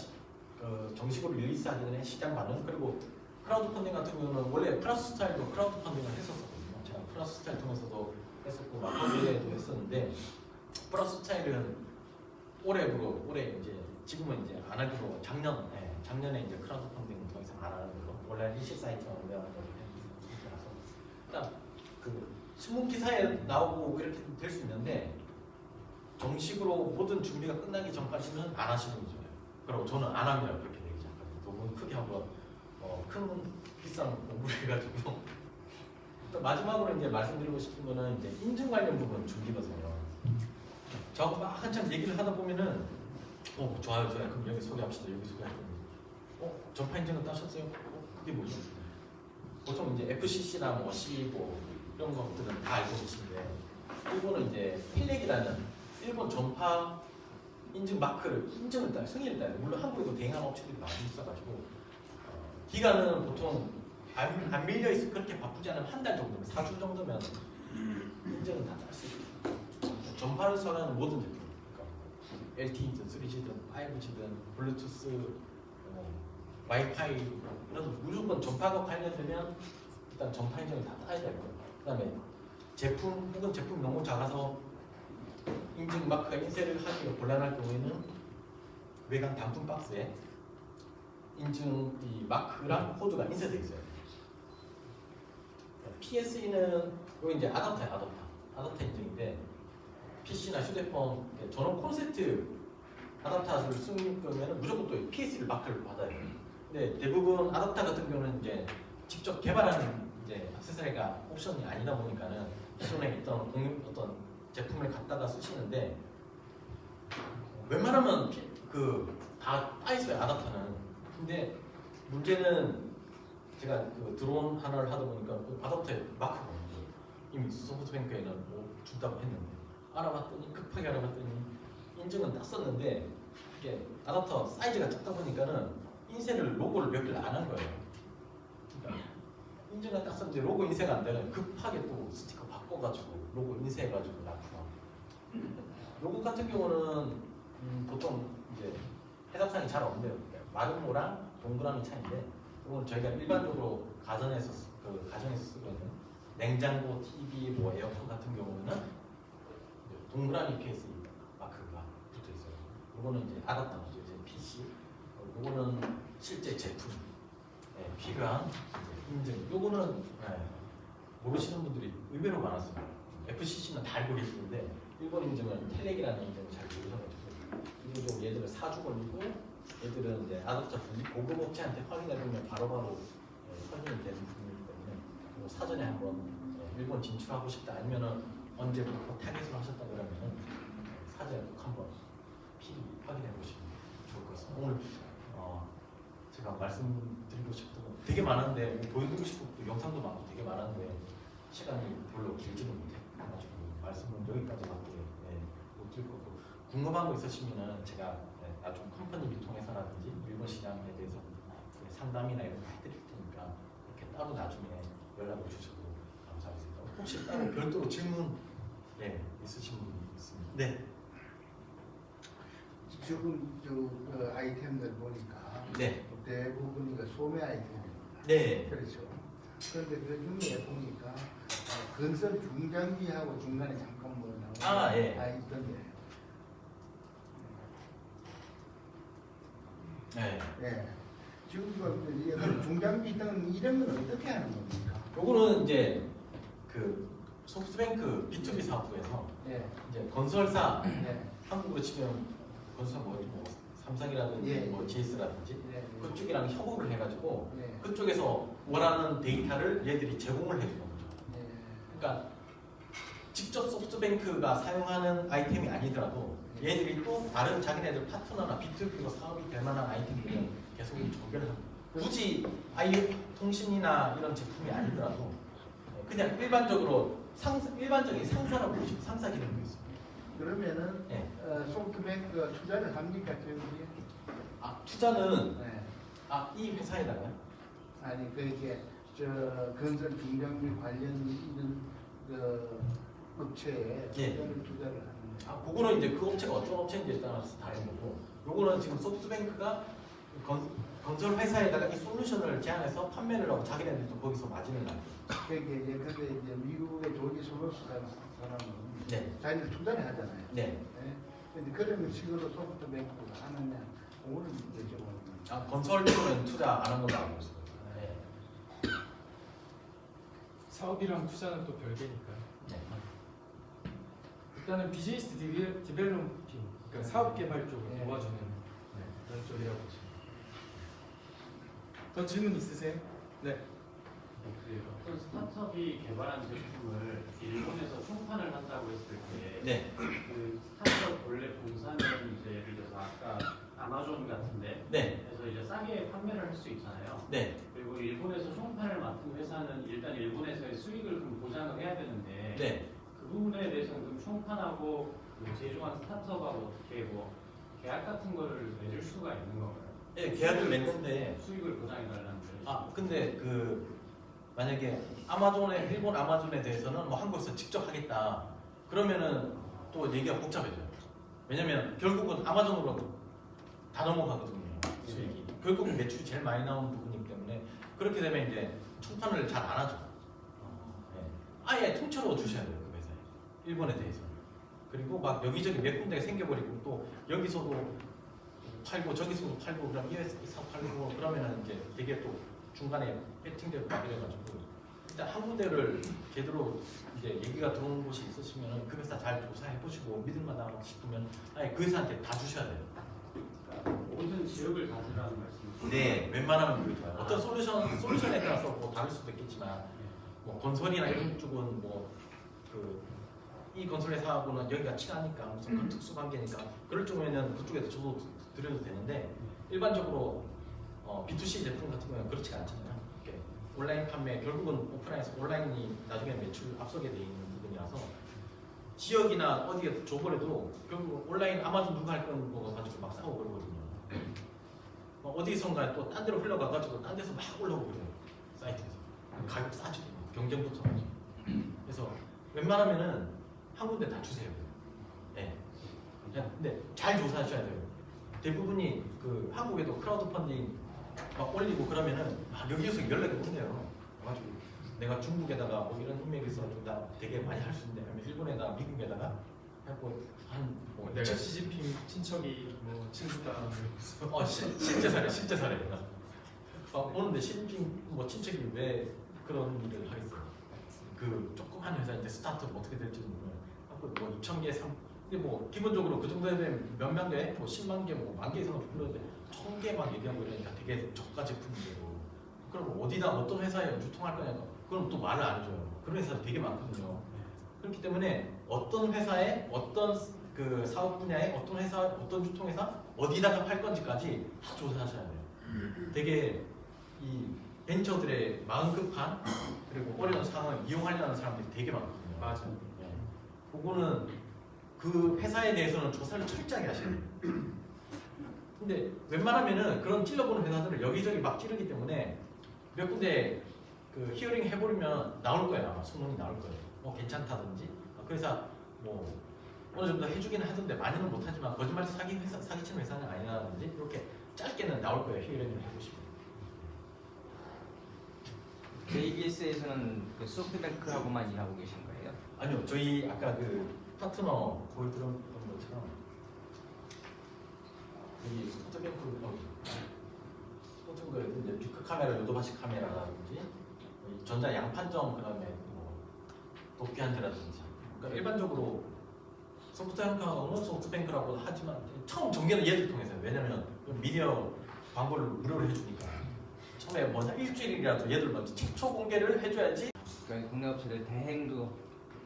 정식으로 릴리스하기 전에 시장 반응 그리고 크라우드 펀딩 같은 경우는 원래 플러스 스타일도 크라우드 펀딩을 했었거든요. 제가 플러스 스타일 통해서도 했었고 마커비에도 했었는데 플러스 스타일은 올해 이제 지금은 이제 안 하기로 작년에 이제 크라우드 펀딩 더 이상 안 하는 걸로 원래 일시 사이트만 운영하는 걸로 해서 그러니까 그 신문 기사에 나오고 이렇게 될 수 있는데 정식으로 모든 준비가 끝나기 전까지는 안 하시는 게 좋아요. 그리고 저는 안 합니다. 그렇게 되기 전까지 너무 크게 한번 큰 비싼 공부를 해가지고 마지막으로 이제 말씀드리고 싶은 거는 이제 인증 관련 부분 준비거든요. 저하고 막 한참 얘기를 하다 보면은 좋아요. 그럼 여기 소개합시다. 여기 소개합시다. 전파 인증은 따셨어요? 그게 뭐죠? 보통 이제 FCC나 뭐 C 이런 것들은 다 알고 계신데 일본은 이제 필렉이라는 일본 전파 인증 마크를 승인을 따요. 물론 한국에도 대행하는 업체들이 많이 있어가지고 기간은 보통 안 밀려 있어 그렇게 바쁘지 않으면 한 달 정도면 4주 정도면 인증은 다 딸 수 있어요. 전파를 선호하는 모든 제품, 그러니까 LTE든 3G든 5G든 블루투스, 와이파이 이런 무조건 전파가 관련되면 일단 전파 인증을 다 따야 될 거예요. 그다음에 제품 혹은 제품이 너무 작아서 인증 마크가 인쇄를 하기가 곤란할 경우에는 외관 단품 박스에 인증 이 마크랑 코드가 인쇄되어 있어요. PSE는 여기 이제 아답터 인증인데 PC나 휴대폰 전원 콘센트 아답터를 쓰는 거면 무조건 또 PS를 마크를 받아야 돼요. 근데 대부분 아답터 같은 경우는 이제 직접 개발하는 이제 액세서리가 옵션이 아니다 보니까는 기존에 있던 어떤 제품을 갖다가 쓰시는데 웬만하면 다 빠있어요 아답터는. 근데 문제는 제가 드론 하나를 하다 보니까 아답터에 마크가 없는데 이미 소프트뱅크에는 준다고 했는데 급하게 알아봤더니 인증은 땄었는데 이게 아답터 사이즈가 작다 보니까는 인쇄를 로고를 몇 개를 안 한 거예요. 그러니까 인증은 땄었는데 로고 인쇄가 안 되면 급하게 또 스티커 바꿔가지고 로고 인쇄해가지고 놨구나. 로고 같은 경우는 보통 이제 해석상이 잘 없는데요. 마름모랑 동그라미 차이인데 이건 저희가 일반적으로 가정에서 쓰고 있는 냉장고, TV, 에어컨 같은 경우는 동그라미 케이스 마크가 붙어 있어요. 이거는 이제 아답터죠. 이제 PC. 이거는 실제 제품. 필요한 인증. 요거는 모르시는 분들이 의외로 많았어요. FCC는 다 알고 계시는데 일본 인증은 텔렉이라는 인증을 잘 모르셔가지고 이거 좀 얘들을 사주 걸리고 얘들은 이제 아덕자 분이 고급 업체한테 확인해보면 바로바로 확인이 되는 부분이기 때문에 뭐 사전에 한번 일본 진출하고 싶다 아니면은 언제부터 타겟을 하셨다 그러면은 사전에 꼭 한번 확인해 보시면 좋을 것 같습니다. 오늘 제가 말씀드리고 싶은 거 되게 많은데 보여드리고 싶은 영상도 많고 되게 많은데 시간이 별로 길지는 못해가지고 말씀은 여기까지밖에 못 드릴 거고 궁금한 거 있으시면은 제가 나중 컴퍼니를 통해서라든지 일본 시장에 대해서 상담이나 이런 거 해드릴 테니까 이렇게 따로 나중에 연락을 주셔도 감사하겠습니다. 혹시 따로 별도로 질문 있으신 분 있습니다. 네. 지금 그 아이템들 보니까 네. 대부분이 소매 아이템입니다. 네. 그렇죠. 그런데 그 중에 보니까 건설 중장비하고 중간에 잠깐 뭐 나오는 있던데. 네. 네. 지금 그 중장비 등 이런 건 어떻게 하는 겁니까? 요거는 이제 그 소프트뱅크 B2B 사업부에서 이제 건설사 한국으로 치면 건설사 뭐 삼성이라든지 뭐 GS라든지 그쪽이랑 협업을 해가지고 그쪽에서 원하는 데이터를 얘들이 제공을 해주는 거죠. 그러니까 직접 소프트뱅크가 사용하는 아이템이 아니더라도 얘들이 또 다른 자기네들 파트너나 B2B로 사업이 될 만한 아이템들은 계속 조결을 합니다. 굳이 IoT 통신이나 이런 제품이 아니더라도 그냥 일반적인 상사라고 보시면 상사 기능도 있어요. 그러면은 소프트뱅크가 투자를 합니까 저기에? 투자는 이 회사에다가요? 아니 그게 저 건설 중장비 관련 있는 그 업체에 투자를 하는 거예요. 그거는 이제 그 업체가 어떤 업체인지에 따라서 다른 거고, 요거는 지금 소프트뱅크가 건설 회사에다가 이 솔루션을 제안해서 판매를 하고 자기네들도 거기서 마진을 나요. 그게 이제 미국의 조지 소로스라는 사람은 자기들 투자를 하잖아요. 근데 그런 식으로 소프트뱅크가 하느냐, 오늘 여쭤보는. 건설 쪽은 투자 안 한 걸로 알고 있어요. 사업이랑 투자는 또 별개니까요. 일단은 비즈니스 디벨로핑, 그러니까 사업 개발 쪽을 도와주는 그런 쪽이라고 보시면. 더 질문 있으세요? 네. 어떤 스타트업이 개발한 제품을 일본에서 총판을 한다고 했을 때, 그 스타트업 원래 본사는 이제 예를 들어서 아까 아마존 같은데, 그래서 이제 싸게 판매를 할 수 있잖아요. 그리고 일본에서 총판을 맡은 회사는 일단 일본에서의 수익을 그럼 보장을 해야 되는데, 그 부분에 대해서는 그럼 총판하고 제조한 스타트업하고 어떻게 뭐 계약 같은 거를 맺을 수가 있는 건가요? 계약을 맺는데 수익을 보장해달라는 거예요. 근데 만약에 일본 아마존에 대해서는 뭐 한국에서 직접 하겠다 그러면은 또 얘기가 복잡해져요. 왜냐면 결국은 아마존으로 다 넘어가거든요. 수익이. 결국은 매출이 제일 많이 나오는 부분이기 때문에 그렇게 되면 이제 총판을 잘 안 하죠. 아예 통째로 주셔야 돼요. 그 회사에. 일본에 대해서. 그리고 막 여기저기 몇 군데가 생겨버리고 또 여기서도 팔고 저기서도 팔고 그럼 이 회사 팔고 그러면은 이제 되게 또 중간에 배팅되고 막 이래가지고 일단 한 군데를 제대로 이제 얘기가 들어오는 곳이 있으시면 그 회사 잘 조사해 보시고 믿을만하다 싶으면 아예 그 회사한테 다 주셔야 돼요. 모든 지역을 다 주라는 말씀이시죠? 네, 웬만하면 그게 좋아요. 어떤 솔루션에 따라서 뭐 다를 수도 있겠지만 뭐 건설이나 이런 쪽은 뭐 이 건설 회사하고는 여기가 친하니까 무슨 그 특수 관계니까 그럴 경우에는 그쪽에서 저도 드려도 되는데 일반적으로 B2C 제품 같은 경우는 그렇지가 않잖아요. 이렇게 온라인 판매 결국은 오프라인에서 온라인이 나중에 매출 앞서게 돼 있는 부분이라서 지역이나 어디에 줘버려도 결국 온라인 아마존 누가 할 건 거 가지고 막 사고 그러거든요. 어디선가 또 딴 데로 흘러가가지고 딴 데서 막 올라오고 그래요. 사이트에서 가격 싸죠. 경쟁 붙어가지고. 그래서 웬만하면은 한 군데 다 주세요. 근데 잘 조사하셔야 돼요. 대부분이 한국에도 크라우드 펀딩 막 올리고 그러면은 여기에서 연락이 온대요. 그래가지고 내가 중국에다가 뭐 이런 인맥이 있어가지고 나 되게 많이 할 수 있는데 아니면 일본에다가 미국에다가 하고 뭐 내가 시진핑 친척이 뭐 친구다. 실제 사례. 오는데 신입 뭐 친척이 왜 그런 일을 하겠어요? 그 조그만 회사인데 스타트업 어떻게 될지 모르면 뭐 2,000개 근데 뭐 기본적으로 그 정도 되면 몇만 개, 뭐 10만 개, 뭐 만 개 이상을 부르는데 1,000개만 얘기하고 이러니까 되게 저가 제품이고 그럼 어디다 어떤 회사에 유통할 거냐 그럼 또 말을 안 해줘요. 그런 회사 되게 많거든요. 그렇기 때문에 어떤 회사에 어떤 그 사업 분야에 어떤 회사 어떤 유통회사 어디다가 팔 건지까지 다 조사하셔야 돼요. 되게 이 벤처들의 마음 급한 그리고 어려운 상황을 이용하려는 사람들이 되게 많거든요. 맞아요. 네. 그거는 그 회사에 대해서는 조사를 철저하게 하셔야 돼요. 근데 웬만하면은 그런 찔러보는 회사들을 여기저기 막 찌르기 때문에 몇 군데 그 히어링 해버리면 나올 거예요. 아마 소문이 나올 거예요. 뭐 괜찮다든지. 그래서 뭐 어느 정도 해주기는 하던데 많이는 못하지만 거짓말 사기치는 회사는 아니라든지 이렇게 짧게는 나올 거예요. 히어링을 해보시면. JBS에서는 그 소프트뱅크하고만 일하고 계신 거예요? 아니요, 저희 아까 그 파트너 보여드렸던 것처럼 이 소프트뱅크에도 이제 빅크 카메라, 요도바시 카메라라든지 전자 양판정 그다음에 뭐 도끼한대라든지 그러니까 일반적으로 소프트뱅크하고는 소프트뱅크라고 하지만 처음 전개는 얘들 통해서요. 왜냐면 미디어 광고를 무료로 해주니까 처음에 먼저 일주일이라도 얘들 먼저 최초 공개를 해줘야지. 그러니까 국내 업체들 대행도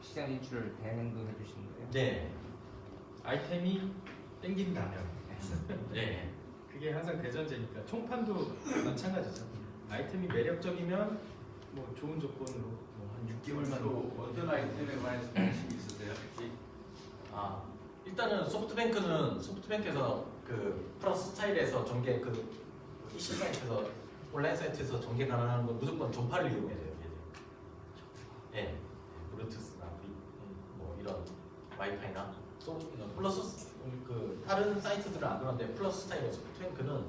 시장 진출을 대행도 해주시는 거예요? 네. 아이템이 땡긴다면 네. 그게 항상 대전제니까 총판도 마찬가지죠. 아이템이 매력적이면 뭐 좋은 조건으로 뭐 한 6개월만 또 어떤 아이템에 관해서 관심이 있으세요? 특히 일단은 소프트뱅크에서 그 플러스 스타일에서 전개 그 EC 사이트에서 온라인 사이트에서 전개 가능한 건 무조건 전파를 이용해야 돼요. 예, 블루투스나 뭐 이런 와이파이나 또 플러스 그 다른 사이트들은 안 그런데 플러스 스타일의 소프트뱅크는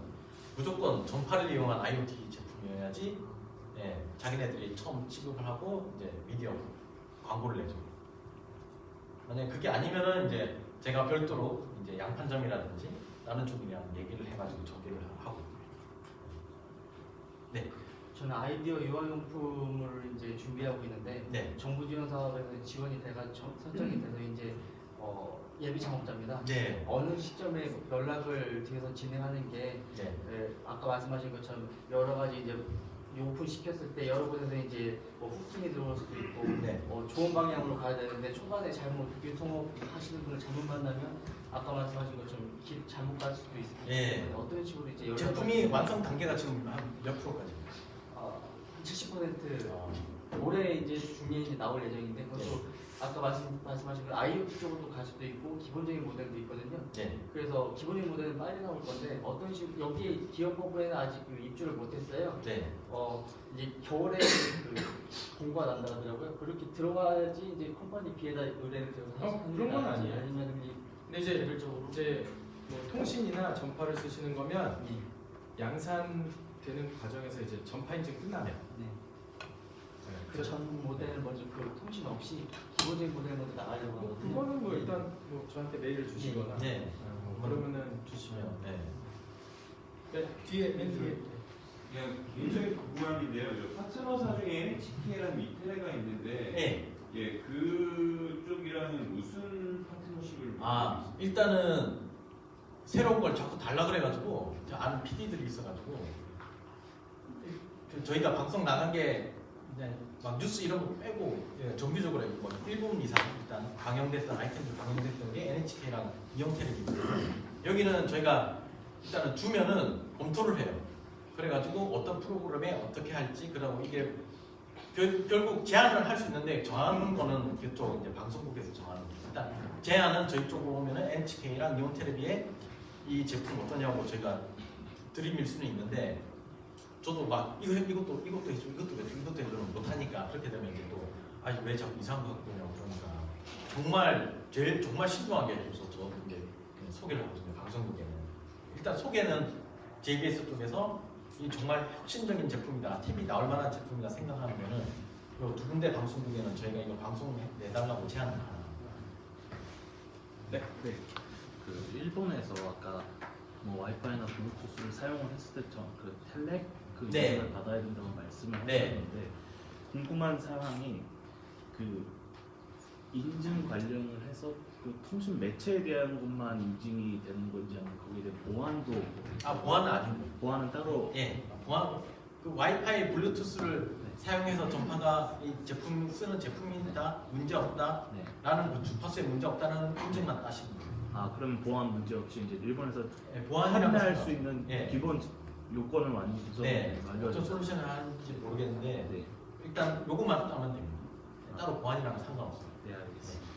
무조건 전파를 이용한 IoT 제품이어야지 예, 자기네들이 처음 취급을 하고 이제 미디어 광고를 내죠. 만약 그게 아니면은 이제 제가 별도로 이제 양판점이라든지 다른 쪽이랑 얘기를 해가지고 전개를 하고. 네. 저는 아이디어 유아용품을 이제 준비하고 있는데 네. 정부 지원 사업에서 지원이 돼가 선정이 돼서 이제 예비 창업자입니다. 네. 어느 시점에 연락을 뒤에서 진행하는 게 네. 아까 말씀하신 것처럼 여러 가지 이제 오픈 시켰을 때 여러 곳에서 이제 뭐 후킹이 들어올 수도 있고 네. 좋은 방향으로 가야 되는데 초반에 잘못 유통업 하시는 분을 잘못 만나면 아까 말씀하신 것처럼 길 잘못 갈 수도 있습니다. 네. 어떤 식으로 이제 연락을 제품이 완성 단계가 지금 한 몇 프로까지? 70% 올해 이제 중에 이제 나올 예정인데 그것도 아까 말씀하신 그 IoT 쪽으로 갈 수도 있고 기본적인 모델도 있거든요. 네. 그래서 기본적인 모델은 빨리 나올 건데 어떤 식으로 여기 기업 부분에는 아직 입주를 못했어요. 네. 이제 겨울에 그 공고가 난다 하더라고요. 그렇게 들어가야지 이제 컴퍼니 비에다 의뢰를 들어서 그런 건 아니에요. 아니면 근데 이제 뭐 통신이나 전파를 쓰시는 거면 양산되는 과정에서 이제 전파 인증 끝나면 그 전 모델을 먼저 그 통신 없이 기본적인 모델 먼저 나가려고 하거든요. 그거는 뭐 일단 뭐 저한테 메일을 주시거나 네. 뭐 그러면은 주시면 네. 그러니까 뒤에 맨 뒤에 그냥 개인적인 궁금함인데요. 파트너사 중에 NHK랑 이테레가 있는데 네. 예, 그쪽이랑은 무슨 파트너십을 일단은 새로운 걸 자꾸 달라 그래가지고 아는 PD들이 있어가지고 저희가 방송 나간 게 막 뉴스 이런 거 빼고 정규적으로 뭐 1분 이상 일단 방영됐던 아이템들 방영됐던 게 NHK랑 이영텔레비거든요. 여기는 저희가 일단은 주면은 검토를 해요. 그래가지고 어떤 프로그램에 어떻게 할지 그러고 이게 결국 제안을 할 수 있는데 정하는 거는 그쪽 이제 방송국에서 정하는 거예요. 일단 제안은 저희 쪽으로 오면은 NHK랑 이온텔레비에 이 제품 어떠냐고 저희가 들이밀 수는 있는데 저도 막 이것도 해줘 이것도 해주면 못하니까 그렇게 되면 이제 또 왜 자꾸 이상한 거 갖고 오냐고 그러니까 정말 신중하게 해줘서 저 이제 소개를 하거든요. 방송국에는 일단 소개는 JBS 쪽에서 이 정말 혁신적인 제품이다, TV 나올 만한 제품이다 생각하면은 그리고 두 군데 방송국에는 저희가 이거 방송 내달라고 제안을 하나. 네. 그 일본에서 아까 뭐 와이파이나 블루투스를 사용을 했을 때 그 텔렉 그 네. 인증을 받아야 된다고 말씀을 네. 하셨는데 궁금한 사항이 그 인증 관련을 해서 그 통신 매체에 대한 것만 인증이 되는 건지 아니면 거기에 대한 보안도 보안은 아닙니다. 보안은 따로 예, 보안 그 와이파이 블루투스를 사용해서 전파가 이 제품 쓰는 제품이다 문제 없다라는 네. 그 주파수에 문제 없다는 인증만 따시면 돼요. 아 그럼 보안 문제 없이 이제 일본에서 예, 보안이라고 판매할 생각- 수 있는 예. 기본 요건을 완수해서 네, 완료하죠. 어떤 솔루션을 하는지 모르겠는데 네. 일단 요것만 따면 됩니다. 따로 보안이랑은 상관없어요. 네 알겠습니다.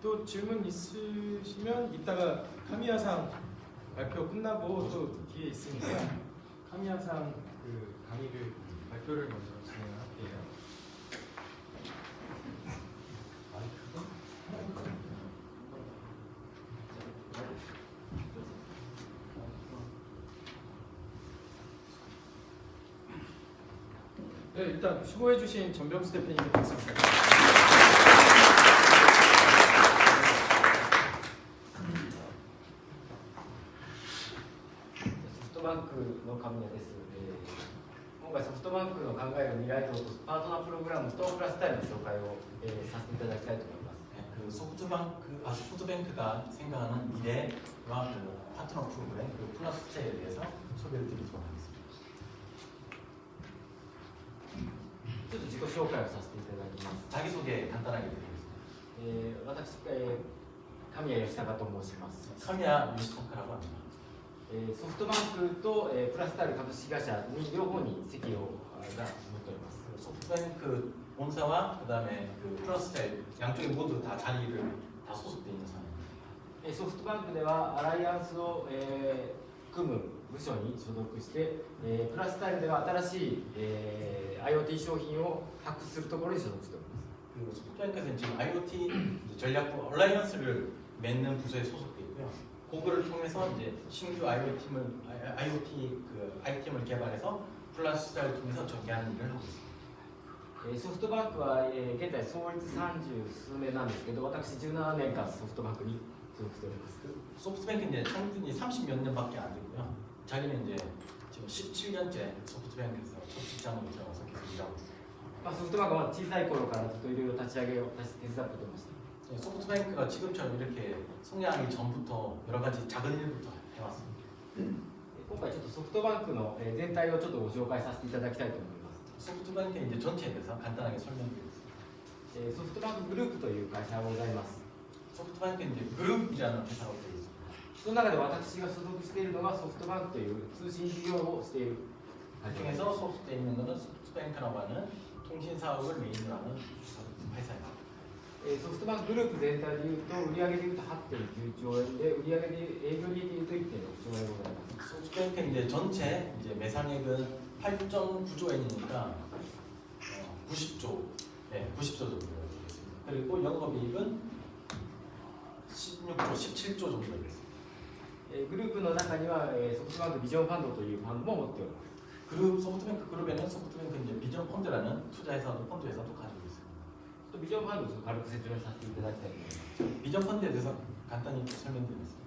또 질문 있으시면 이따가 카미야상 발표 끝나고 또 뒤에 있으니까 카미야상 그 강의를 발표를 먼저 진행할게요. 네, 일단 수고해주신 전병수 대표님께 박수 부탁드립니다.ソフトバンクの神谷です。今回ソフトバンクの考える未来像とパートナープログラムとプラスタイムの紹介を、させていただきたいと思います。 그 소프트뱅크가 생각하는 미래와 그 파트너 프로그램 그 플러스 스테이에 대해서 소개를 드리도록 하겠습니다. ちょっと自己紹介をさせていただきます。 자기소개 간단하게 드리겠습니다. 私、神谷義孝と申します。 카미야 유시타카라고 합니다. ソフトバンクと、プラスタイル株式会社に両方に席をが持っております。 소프트뱅크 본사와 그다음에 그 플러스 스테이 양쪽에 모두 다 자리를 다 소속돼 있는 사람입니다. ソフトバンクではアライアンスを、組む部署に所属して、プラスタイルでは新しい、IoT 商品を発掘するところに所属しております。 그리고 소프트뱅크에서는 지금 IoT 전략부 얼라이언스를 맺는 부서에 소속돼 있고요. 그거를 통해서 이제 신규 IoT 그 아이템을 개발해서 플러스 스타일을 통해서 전개하는 일을 하고 있습니다. ソフトバンクは、現在創立30数年なんですけど、私17年間ソフトバンクに所属しております。 소프트뱅크 이제 창립이 30몇 년밖에 안 되고요. 자기는 이제 지금 17년째 소프트뱅크에서 첫 직장으로 들어가서 계속 일하고 있어요. ソフトバンクは小さい頃からずっといろいろ立ち上げを手伝っておりました。 소프트뱅크가 지금처럼 이렇게 성장하기 전부터 여러 가지 작은 일부터 해왔습니다. 今回ちょっとソフトバンクの全体をちょっとご紹介させていただきたいと思います。 소프트뱅크 이제 전체에 대해서 간단하게 설명드리겠습니다. ソフトバンクグループという会社がございます。 소프트뱅크 이제 그룹이라는 회사가 되어 있습니다. その中で私が所属しているのがソフトバンクという通信事業をしている会社です。 중에서 소속되어 있는 것은 소프트뱅크라고 하는 통신 사업을 메인으로 하는 회사입니다. ソフトバンクグループ全体でいうと売上でいうと 8.9 兆円で売上で営業利益でいうと 1.6 兆円ございます。 소프트뱅크 이제 전체 이제 매상액은 8.9조 엔이니까 90조, 네, 90조 정도 되겠습니다. 그리고 영업이익은 16조, 17조 정도 되겠습니다. グループの中にはソフトバンクビジョンファンドというファンドも持っております。 그룹 소프트뱅크 그룹에는 소프트뱅크 이제 비전 펀드라는 투자회사도 펀드회사도 가지고 있습니다. ビジョンファンドを軽く説明させていただきたいと思います。 비전 펀드에 대해서 간단히 설명드리겠습니다.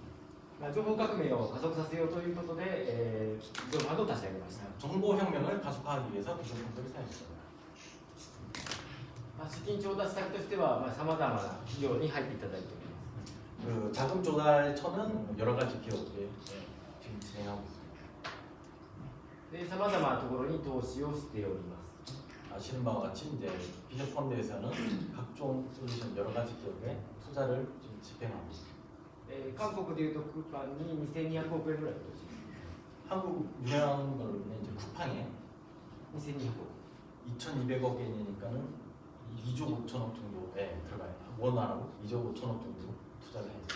情報革命を加速させようということで、ビジョンファンドを立ち上げました。 정보혁명을 가속화하기 위해서 비전 펀드를 사용했습니다. 資金調達先としてはさまざまな企業に入っていただいております。 그 자금 조달처는 여러 가지 기업에 지금 진행하고 있습니다. さまざまなところに投資をしております。 아시는 바와 같이 이제 비전 펀드에서는 각종 솔루션 여러 가지 기업에 투자를 지금 집행하고 있습니다. 韓国でいうとクーパンに2200億円ぐらい投資。 한국 유명한 걸로는 이제 쿠팡에 2200億。 2,200억 엔이니까는 2조 5천억 정도에 들어가요. 원화로 2조 5천억 정도 투자를 했습니다.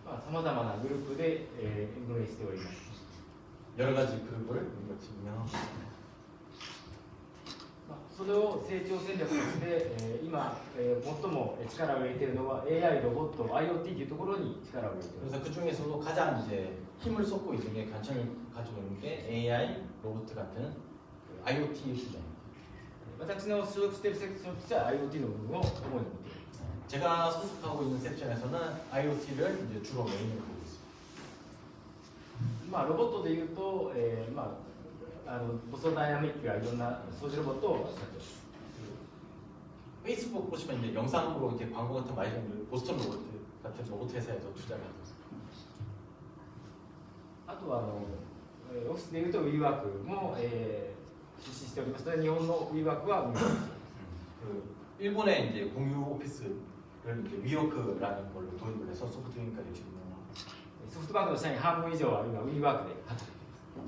さまざまなグループで、運営しております。 여러 가지 그룹을 우리가 지금 운영하고 있습니다. それを成長戦略として、今、最も力を入れているのは AI、ロボット、IoT というところに力を入れています。 그래서 그 중에서도 가장 이제 힘을 쏟고 있는 게 관심을 가지고 있는 게 AI, 로봇 같은 그 IoT 분야입니다. 私の所属しているセクションとしては IoT の部分を主に持っています。 제가 소속하고 있는 섹션에서는 IoT를 이제 주로 메인으로 보고 있습니다. まあロボットでいうと、まあボストダイナミックがいろんな掃除ロボットを使っています。 페이스북 보시면 이제 영상으로 이렇게 광고 같은 거 많이 하는 보스턴 로봇 같은 로봇 회사에서 투자를 하고 있습니다. あとはオフィスでいうと WeWork も、出資しておりますので、日本の WeWork は運用しています。 그 일본의 이제 공유 오피스를 이제 위워크라는 걸로 도입을 해서 소프트뱅크까지 지금 ソフトバンクの社員半分以上は今 WeWork で働いています。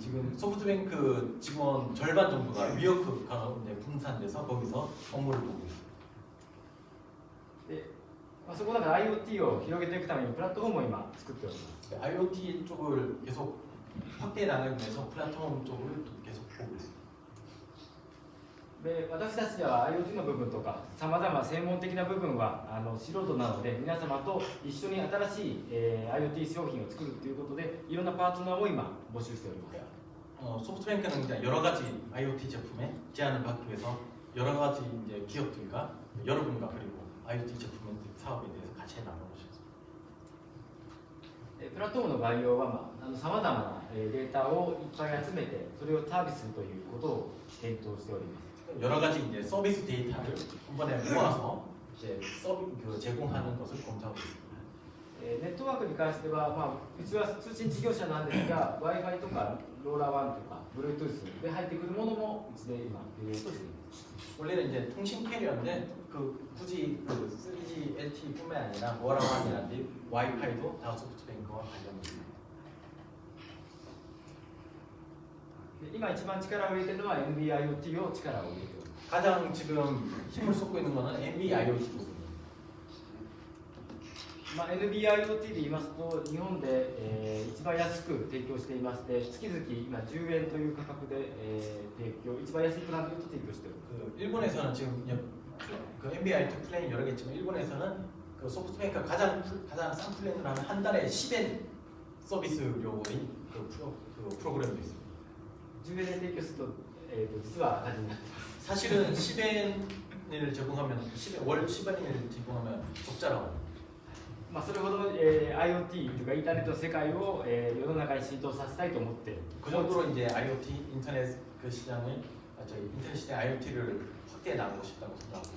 지금 소프트뱅크 직원 절반 정도가 위워크 가운데 분산돼서 거기서 업무를 보고 있습니다. で、そこだから IoT を広げていくためにプラットフォームを今作っております。 IoT 쪽을 계속 확대해 나가기 위해서 플랫폼 쪽을 또 계속 보고 있습니다. で、私たちは IoT の部分とかさまざま専門的な部分は素人なので、皆様と一緒に新しい、IoT 商品を作るということで、いろんなパートナーを今募集しております。 소프트뱅크는 이제 여러 가지 IoT 제품에 제안을 받기 위해서 여러 가지 이제 기업들과 여러분과 그리고 IoT 제품 사업에 대해서 같이 나눠보셨습니다. プラットフォームの概要はさまざまなデータをいっぱい集めて、それをサービスするということを検討しております。 여러 가지 이제 서비스 데이터를 한 번에 모아서 이제 제공하는 것을 검토하고 있습니다. ネットワークに関しては、うちは通信事業者なんですが、Wi-Fi とかローラワンとか Bluetooth で入ってくるものもうちで今入れようとしています。 원래는 이제 통신 캐리어인데 굳이 3G, LTE뿐만 아니라 로라완이라든지 와이파이도 다 소프트뱅크와 관련됩니다. 今一番力を入れているのは NB-IoT を力を入れています。 가장 지금 힘을 쏟고 있는 것은 NB-IoT NB-IoT で言いますと、日本で、一番安く提供していまして、月々今10円という価格で、提供、一番安いプランで提供しています。 일본에서는 지금 그 NB-IoT 플랜이 여러 개 있지만 일본에서는 그 소프트뱅크가 가장 싼 플랜을 하면 한 달에 10엔 서비스료의 그 프로그램도 있습니다. 10円で提供すると、実は赤字になっています。 사실은 10엔을 제공하면 월 10엔을 제공하면 적자라고. それほど、IoT というかインターネットの世界を、世の中に浸透させたいと思って、 그 정도로 이제 IoT 인터넷 그 시장을 인터넷 시대 IoT를 확대해 나가고 싶다고 생각하고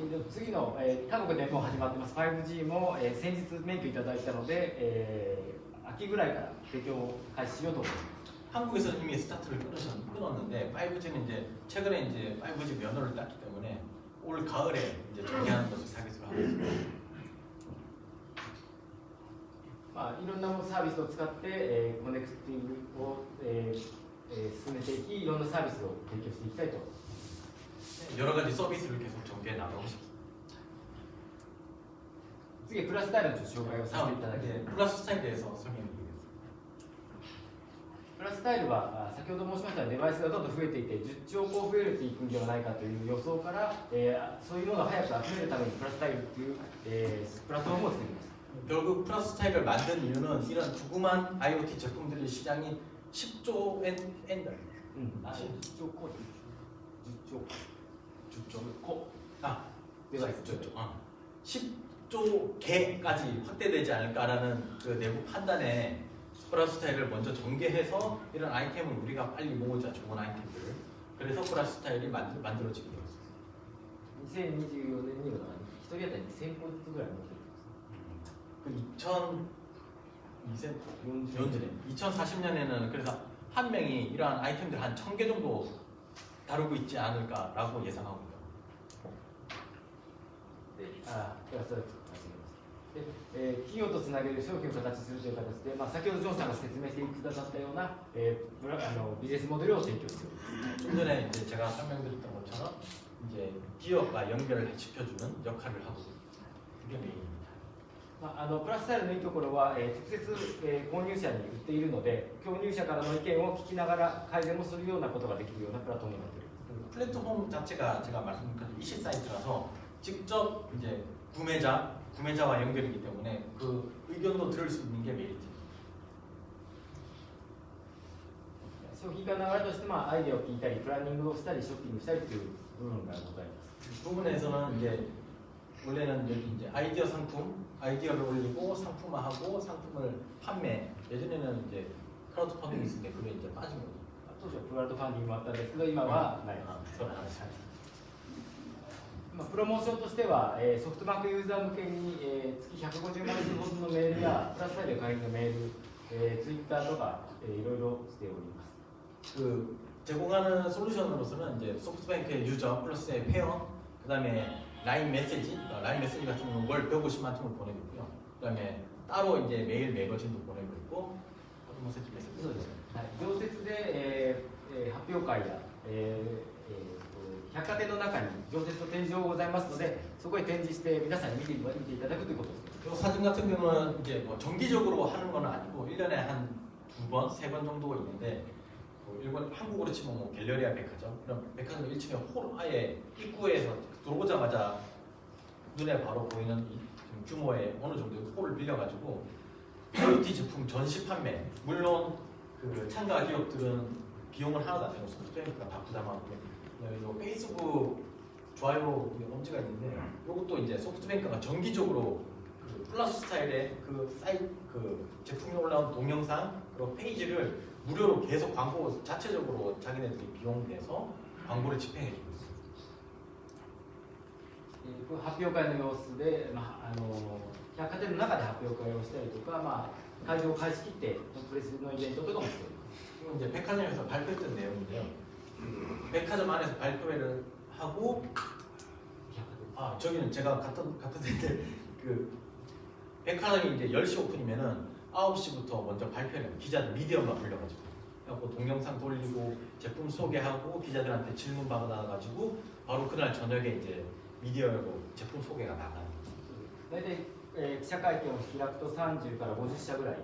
있습니다. 次の、韓国でもう始まってます 5G も、先日免許いただいたので、秋ぐらいから提供を開始しようと思います。 한국에서는 이미 스타트를 끊었는데 5G는 이제 최근에 이제 5G 면허를 땄기 때문에 올 가을에 이제 정리하는 것을 타깃으로 하고 있습니다. いろんなサービスを使って、コネクティングを、進めていき、いろんなサービスを提供していきたいと。 여러 가지 서비스를 계속 전개해 나가고 싶습니다. 次プラスタイルの紹介をさせていただきます。 플러스 스타일에 대해서 설명드리겠습니다. プラスタイルは先ほど申しましたデバイスがどんどん増えていて10兆個増えていくんではないかという予想から、そういうものを早く集めるためにプラスタイルという、プラットフォームを作りました。 결국 플러스 스타일을 만든 이유는 이런 조그만 IoT 제품들의 시장이 10조 엔 10兆個 デバイス 10조 개까지 확대되지 않을까라는 그 내부 판단에 플러스 스타일을 먼저 전개해서 이런 아이템을 우리가 빨리 모으자, 좋은 아이템들을. 그래서 플러스 스타일이 만들어지게 되었습니다. 2024年には1人当たり2000個ずつぐらい持っています。 2040년에는 그래서 한 명이 이러한 아이템들 한 1000개 정도 다루고 있지 않을까라고 예상하고 있다. 企業とつなげる商品を形するという形で、先ほどジョンさんが説明してくださったような、ビジネスモデルを提供する。 좀 전에 이제 제가 설명드렸던 것처럼 이제 기업과 연결을 시켜주는 역할을 하고 있습니다. 그게 메인입니다. プラススタイルのいいところは、直接、購入者に売っているので、購入者からの意見を聞きながら改善もするようなことができるようなプラットフォームになっている。 플랫폼 자체가 제가 말씀드린 것처럼 EC 사이트라서 직접 이제 구매자와 연결이기 때문에 그 의견도 들을 수 있는 게 메리트입니다. 商品化の流れとしてもアイデアを聞いたりプランニングをしたりショッピングしたりという部分がございます。 그 부분에서는 이제 원래는 여기 이제 아이디어 상품, 아이디어를 올리고 상품화하고 상품을 판매. 예전에는 이제 크라우드 펀딩이 있을 때 그게 이제 빠진 거죠. 当初はクラウドファンディングもあったんですけど今はないです。 아, 그런話. プロモーションとしては、ソフトバンクユーザー向けに、月150万円ほどのメールやプラスサイド会員のメール、ツイッターとか、いろいろしております。 그 제공하는 솔루션으로서는 이제 소프트뱅크의 유저 플러스의 회원, 그다음에 라인 메시지 같은 경우는 월 150만 통을 보내고 있고요. 그다음에 따로 이제 메일 매거진도 보내고 있고, 메시지. はい、常設で、発表会や、百貨店の中に常設の展示場がございますので、そこへ展示して皆さんに見ていただくということです。 이 사진 같은 경우는 이제 뭐 정기적으로 하는 건 아니고 1년에 한 2번, 3번 정도 있는데, 일본 한국으로 치면 뭐 갤러리아 백화점, 그럼 백화점 1층에 홀 아예 입구에서 들어오자마자 눈에 바로 보이는 이 규모의 어느 정도의 홀을 빌려가지고 IoT 제품 전시 판매. 물론 그 참가 기업들은 비용을 하나도 안 내고 소프트웨어가 다 부담하고, 그리고 페이스북 좋아요 엄지가 있는데, 이것도 이제 소프트뱅크가 정기적으로 그 플러스 스타일의 그 사이트 그 제품이 올라온 동영상 그리고 페이지를 무료로 계속 광고 자체적으로 자기네들이 비용 내서 광고를 집행해주고 있어요. 発表会の様子で、百貨店の中で発表会をしたりとか、会場を貸し切ってプレスのイベントとかもしております。 이건 이제 백화점에서 발표했던 내용인데요. 백화점 안에서 발표회를 하고, 아 저기는 제가 갔던 데인데 그 백화점이 이제 10시 오픈이면은 9시부터 먼저 발표를 해요. 기자들 미디어만 불러가지고. 그래갖고 동영상 돌리고 제품 소개하고 기자들한테 질문 받아가지고 바로 그날 저녁에 이제 미디어로 제품 소개가 나가는. 大体、記者会見を開くと30から50社ぐらい。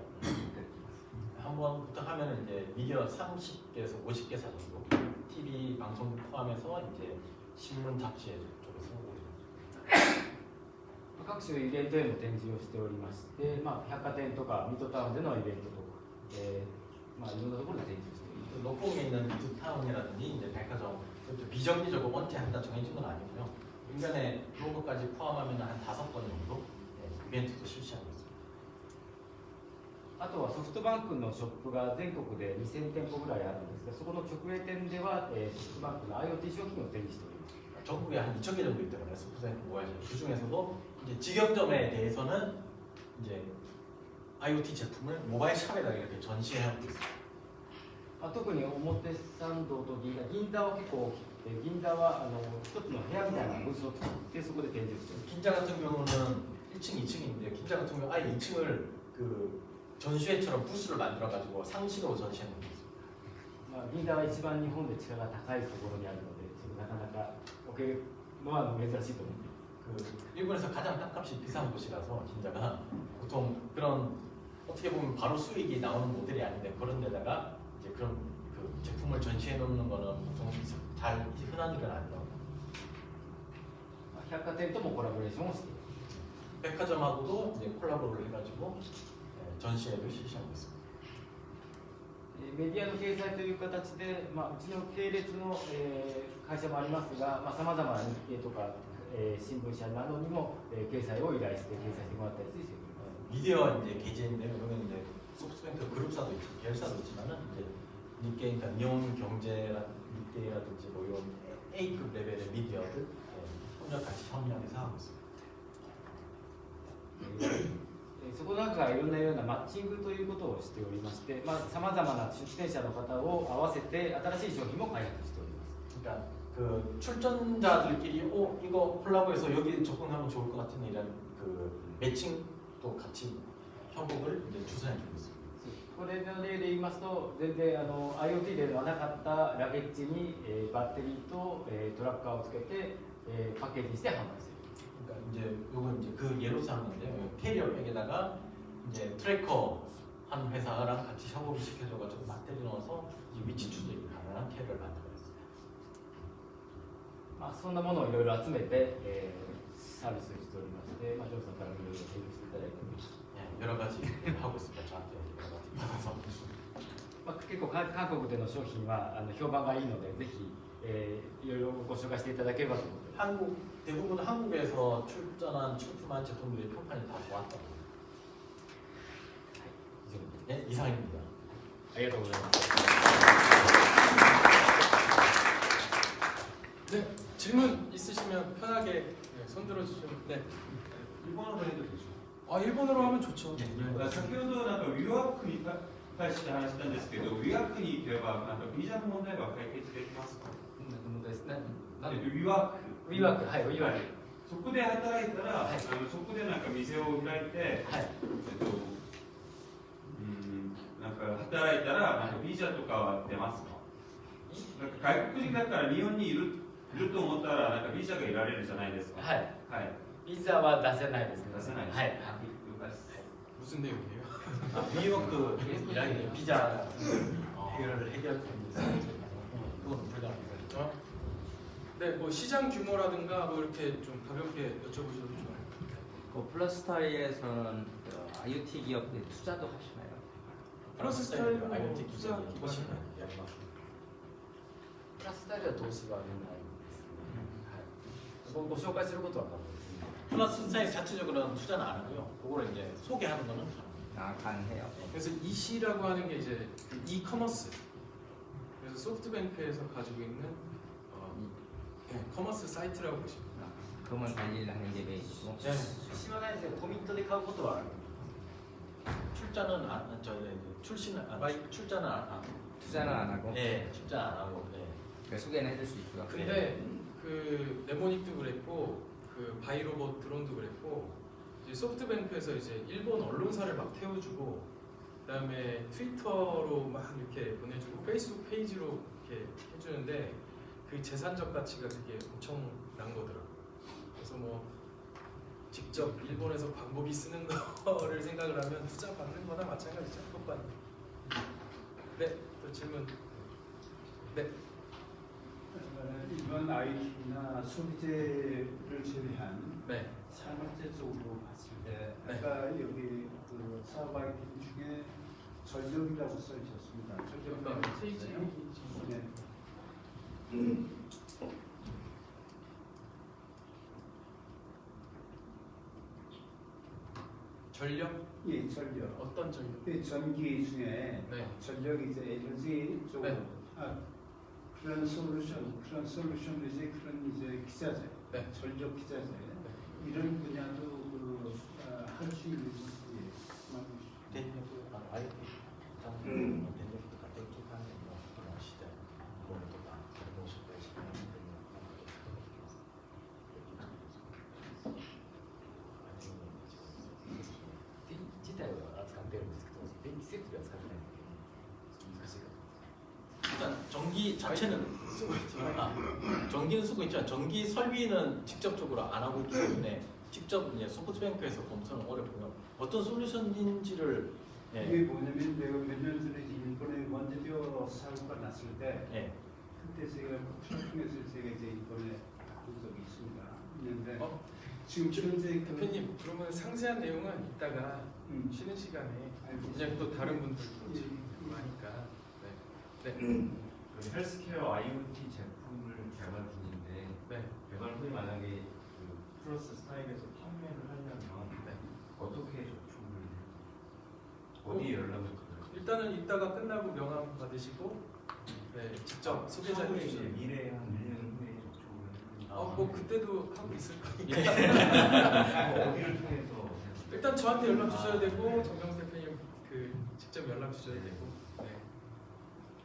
한번 부탁하면 이제 미디어 30개에서 50개사 정도, TV 방송 포함해서 이제 신문 잡지 쪽에서 오죠. 各種イベントへの展示をしておりまして、百貨店とかミッドタウンでのイベントとか、いろんなところで展示をしております。 로펌에 있는 미드타운이라든지 이제 백화점, 비정기적으로 언제 한다 정해진 건 아니고요. 1년에 그런 것까지 포함하면 한 5번 정도 이벤트도 실시하고 있습니다. あとはソフトバンクのショップが全国で2000店舗ぐらいあるんですが、そこの直営店では、ソフトバンクの IoT 商品を展示しております。 전국에 한 2,000개 정도 있다고 해요. 소프트뱅크 모아서 그 중에서도 이제 직영점에 대해서는 이제 IoT 제품을 모바일 샵에다 이렇게 전시하고 있어요. 特に表参道と銀座は結構大きくて、銀座は一つの部屋みたいなブースを作ってそこで展示をしています。 긴자 같은 경우는 1층, 2층인데 긴자 같은 경우 아예 2층을 그 전시회처럼 부스를 만들어가지고 상시로 전시하는 게 있어요. 銀座は一番日本で地価が高いところにあるので、なかなか置けるのは珍しいと思います。 그 일본에서 가장 땅값이 비싼 곳이라서 긴자가 보통 그런 어떻게 보면 바로 수익이 나오는 모델이 아닌데 그런 데다가 이제 그런 그 제품을 전시해 놓는 거는 보통 잘 흔한 일은 아니라고. 百貨店ともコラボレーションをしています。 백화점하고도 이제 콜라보를 해가지고 전시회를 실시하고 있습니다. メディアの掲載という形で、うちの系列の、会社もありますが、さまざまな日経とか、新聞社などにも、掲載を依頼して掲載してもらったりしています。 미디어 이제 게재인데 여기는 이제 소프트뱅크 그룹사도 있고 계열사도 있지만은 이제 니케 그러니까 니온 경제라 니케라든지 뭐 이런 A급 레벨의 미디어들 협력 같이 협력해서 하고 있습니다. そこなんかいろんなようなマッチングということをしておりまして、さまざまな出店者の方を合わせて新しい商品も開発しております。 그러니까 그 출전자들끼리 이거 콜라보해서 여기 접근하면 좋을 것 같은 이런 그 매칭도 같이 협업을 이제 주선해주고 있습니다. これの例で言いますと、全然IoT ではなかったラゲッジに、バッテリーと、トラッカーをつけて、パッケージして販売する。 그러니까 이제 요건 이제 그 예로 삼는데 캐리어 백에다가 이제 트래커 한 회사랑 같이 협업을 시켜줘가지고 배터리 넣어서 이제 위치 추적이 가능한 캐리어를 만들어냈습니다. そんなものをいろいろ集めて、サービスをしておりまして、ジョンさんからいろいろ提供していただいております。 여러 가지 하고 있습니다. 저한테 여러 가지 받아서. 結構韓国での商品は評判がいいのでぜひ、いろいろご紹介していただければと思ってます。 대부분 한국에서 출품한 제품들의 평판이 다 좋았다고. 네, 이상입니다. ありがとうございます。 네, 질문 있으시면 편하게 네, 손 들어주시면. 네. 일본어로 해도 되죠. 아, 일본어로 하면 좋죠. 네. 先ほどなんかウィワークに対して話したんですけど、ウィワークに行けばなんかビザの問題は解決できますか？問題ですね。ウィワーク。ウィワーク、はい、ウィワーク。そこで働いたら、そこでなんか店を開いて、なんか働いたらなんかビザとかは出ますか？なんか外国人だったら日本にいると思ったらなんかビザがいられるじゃないですか。はい。はい。ビザは出せないですね。出せないです。はい。 무슨 내용이에요? 미국 일하는 비자 해결을 해결됩니다. 그건 불가능해요. 네, 뭐 시장 규모라든가 뭐 이렇게 좀 가볍게 여쭤보셔도 좋아요. 그 플러스타일에서는 IoT 기업에 투자도 하시나요? 플러스 스타일은 IoT 뭐 투자 투자 기반이 기반이요. プラスタイルは投資はないですね。はい。ご紹介することは可能ですね。 플러스 스타일 자체적으로는 투자는 안 하고요. 그거를 이제 소개하는 거는 가능해요. 그래서 EC라고 하는 게 이제 이커머스. 그래서 소프트뱅크에서 가지고 있는 커머스 사이트라고 보시면 됩니다. 그만 관리를 하는 게 메인이고. 네. 出資はないですけど、コミットで買うことはある。 출자는 안 출시는 출자는 안 투자는 안 하고. 네, 출자 안 하고. 네. 소개는 해줄 수 있고요. 근데 그 네모닉도 그랬고 그 바이로봇 드론도 그랬고 이제 소프트뱅크에서 이제 일본 언론사를 막 태워주고 그다음에 트위터로 막 이렇게 보내주고 페이스북 페이지로 이렇게 해주는데 그 재산적 가치가 되게 엄청난 거더라고요. 그래서 뭐 직접 일본에서 광고비 쓰는 거를 생각을 하면 투자 받는 거나 마찬가지죠. 똑같이. 네, 또 질문. 네. 이번 IT나 소비재를 제외한 네. 산업재 쪽으로 봤을 때 네. 아까 여기 그 사업 아이템 중에 전력이라고 써 있었습니다. 전력이라고 있어요? 네. 전력? 예, 전력. 어떤 전력? 그 전기 중에 네. 전력이 이제 에너지 쪽으로 네. 그런 솔루션 이제 그런 이제 기자재, 네. 전력 기자재 이런 분야도 할 수 있는 대기업도 IoT 대기업도 같은 기관에 그런 시대 그거는 또 다른 모습을 시도하는 일단 전기 자체는 쓰고 있지만 전기는 쓰고 있지만 전기 설비는 직접적으로 안 하고 있기 때문에 직접 이제 소프트뱅크에서 검토는 어렵고요. 어떤 솔루션인지를 이게 뭐냐면 내가 몇 년 전에 일본에 원자력 사고가 났을 때 그때 제가 통해서 제가 이제 일본에 간 적이 있는데 지금 현재 대표님 그러면 상세한 내용은 이따가 쉬는 시간에 그냥 또 다른 분들도 지금 하니까 네. 헬스케어 IoT 제품을 개발 중인데 개발 후에 만약에 그 플러스 스타일에서 판매를 하려면 어떻게 접촉을 어디에 연락을 드려요? 일단은 이따가 끝나고 명함 받으시고 직접 소개자 해주시면 미래에 한 1년 후에 접촉을 뭐 그때도 하고 있을 거니까 어디를 통해서 일단 저한테 연락 주셔야 되고 정경 대표님 그 직접 연락 주셔야 되고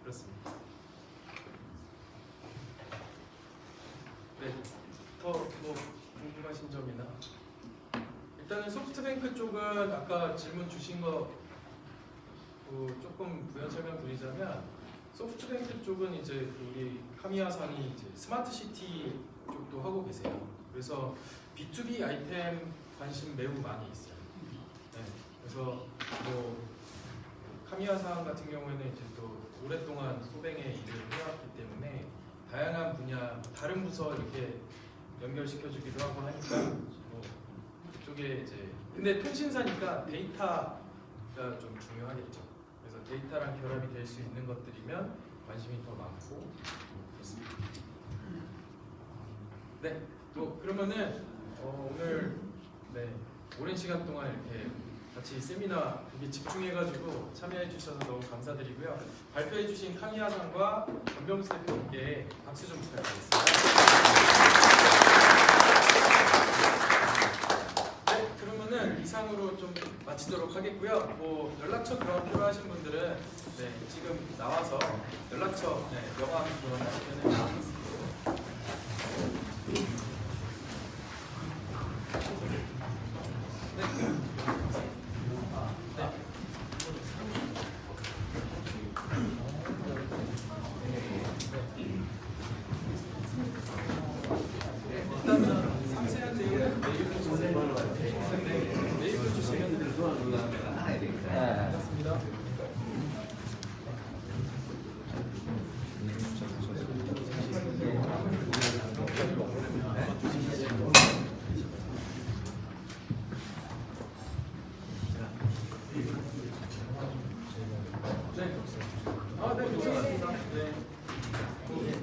그렇습니다. 네, 더 뭐 궁금하신 점이나 일단은 소프트뱅크 쪽은 아까 질문 주신 거 조금 부연 설명 드리자면 소프트뱅크 쪽은 이제 우리 카미야상이 이제 스마트 시티 쪽도 하고 계세요. 그래서 B2B 아이템 관심 매우 많이 있어요. 네, 그래서 뭐 카미야상 같은 경우에는 이제 또 오랫동안 소뱅에 일을 해왔기 때문에 다양한 분야, 다른 부서 이렇게 연결시켜주기도 하고 하니까 뭐 그쪽에 이제 근데 통신사니까 데이터가 좀 중요하겠죠. 그래서 데이터랑 결합이 될 수 있는 것들이면 관심이 더 많고 그렇습니다. 네, 뭐 그러면은 오늘 오랜 시간 동안 이렇게 같이 세미나 되게 집중해가지고 참여해 주셔서 너무 감사드리고요. 발표해 주신 카미야상과 전병수 대표님께 박수 좀 부탁드리겠습니다. 네, 그러면은 이상으로 좀 마치도록 하겠고요. 뭐 연락처 교환 필요하신 분들은 지금 나와서 연락처 명함 교환하시면 되겠습니다.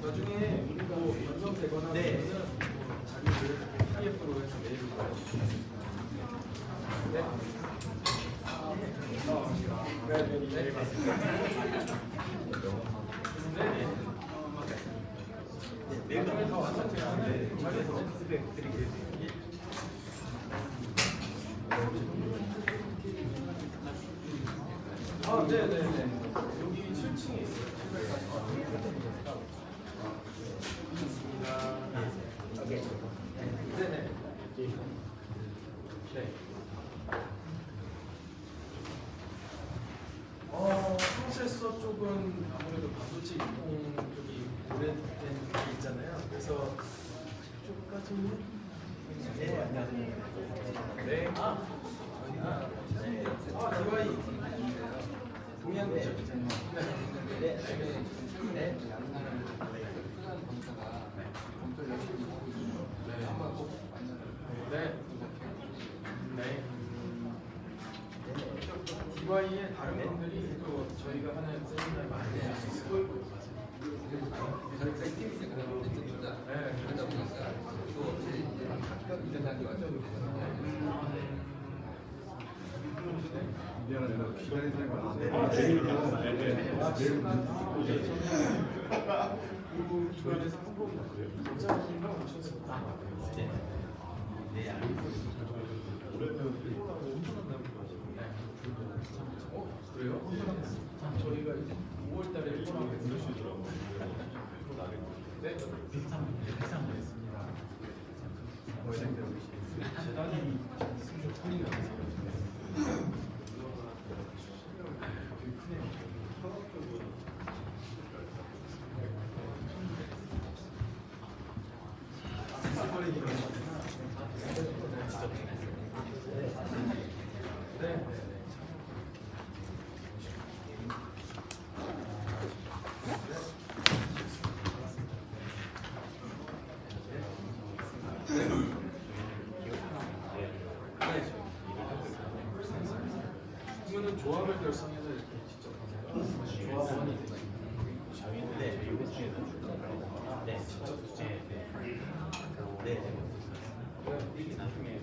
나중에 뭐 연결되거나 하면은 자기들 PF로 해서 메일을 보내주시면 네, 맞습니다. 나중에 다 완성되면 자기에서 피드백 드리겠습니다. 네네네. 여기 7층에 있어요. 700. 네네. 네. 프로세서 쪽은 아무래도 반도체 이동 쪽이 오래된 게 있잖아요. 그래서 그쪽까지는 네. DY 동양대죠. 네. 네. 네. DY의 다른 분들이 또 저희가 하는 세미나에 많이 있어요. 미안합니다. 기다리는 사람이 많은데. 그리고 주변에서 한국 원장님과 오셨습니다. 그래요? 저희가 5월달에 일본하고 보내주시더라고요. 네, 비슷한 거였습니다. 재단이 승리 나왔어요. 그러면 조합을 결성해서 이렇게 직접 하세요. 조합원이 되시면 이게 나중에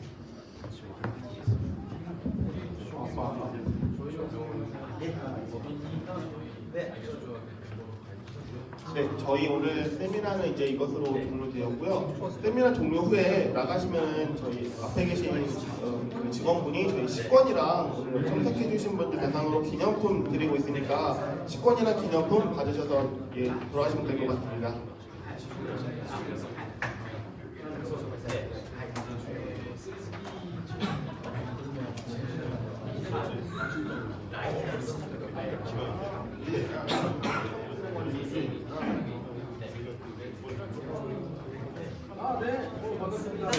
네, 저희 오늘 세미나는 이제 이것으로 종료되었고요. 세미나 종료 후에 나가시면 저희 앞에 계신 그 직원분이 저희 식권이랑 오늘 참석해 주신 분들 대상으로 기념품 드리고 있으니까 식권이랑 기념품 받으셔서 돌아가시면 될 것 같습니다. 반갑습니다.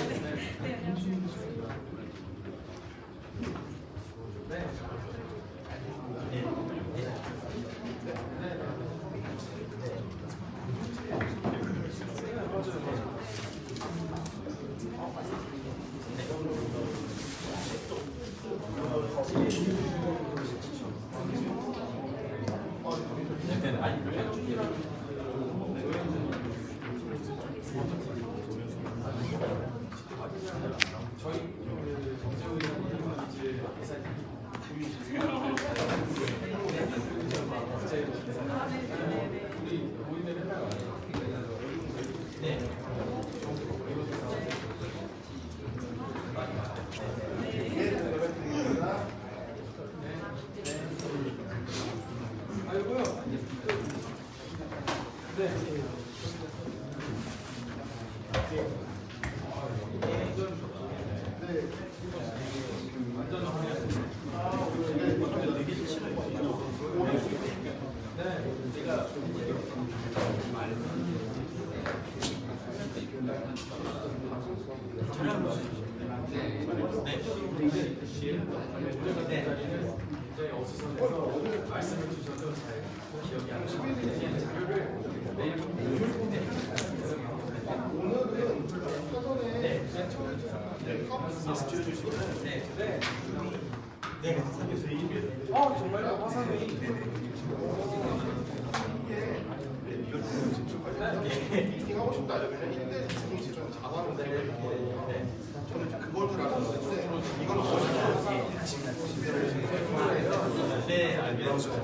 말씀을 주셔서 잘 기억이 안 나시는데 자료를 내일 오늘은 사전에 정말요? 화상회의 미팅하고 싶다 이러면 1대1 미팅 시간 잡아놓는데 저는 그걸 줄 알았는데 이건 네, 알겠습니다.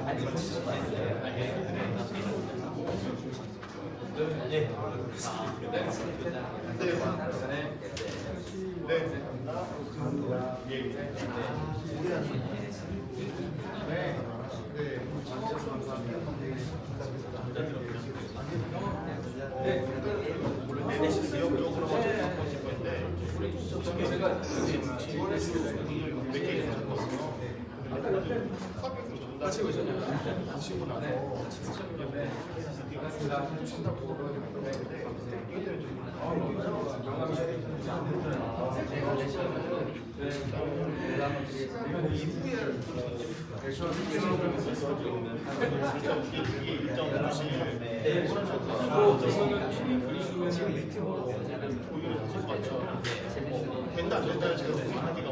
같이 오셨나요? 같이 된다 안 된다 제가 고민하기가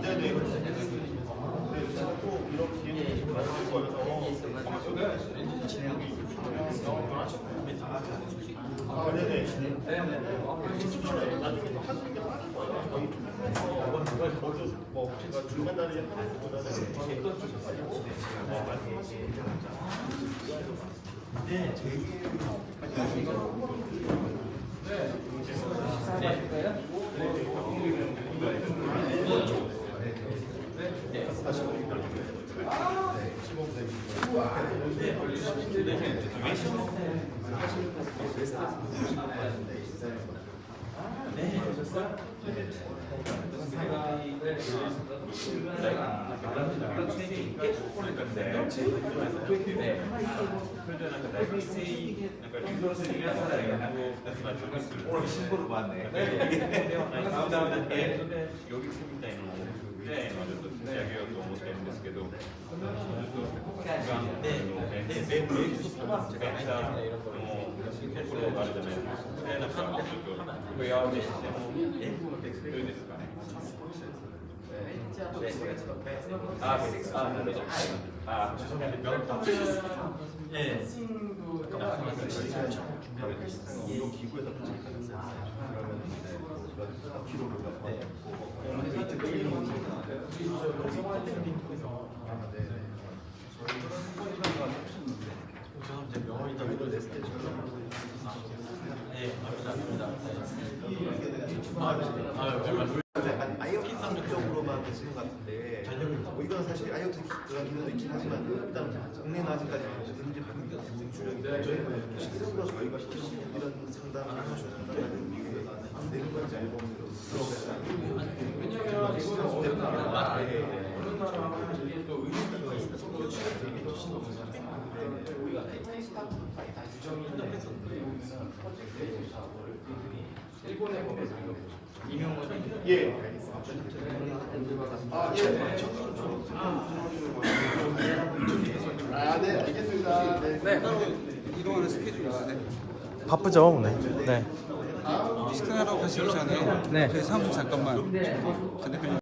네네. 또 이런 기회를 좀 가질 거여서 네네. 나중에 또 하시는 게 많을 거예요. 저희 쪽에서 거주 뭐 제가 중간다리 하는 것보다는 어떤 쪽에서 말씀하시는 게 네, 저희 오늘 신고를 받네. 여기 팀みたいなので、ちょっと立ち上げようと思ってるんですけど、IoT성 쪽으로만 되시는 것 같은데 이건 사실 IoT 기능도 있긴 하지만 일단 국내는 아직까지 현재 한국이 주력이고 저희는 실질적으로 저희가 이런 상담을 상담하는 이유에 내는 건지 알고 왜냐면 이거는 어느 나라랑 이게 또 의미가 있어서 취업 되게 훨씬 더 많잖아요. 우리가 스타트업이 다 규정이 있는데 일본에 보면 이명원이 예. 네, 알겠습니다. 네. 이동하는 스케줄이 있으세요? 바쁘죠 오늘. 네. 스캔하러 가시기 전에 저희 사무실 잠깐만 전 대표님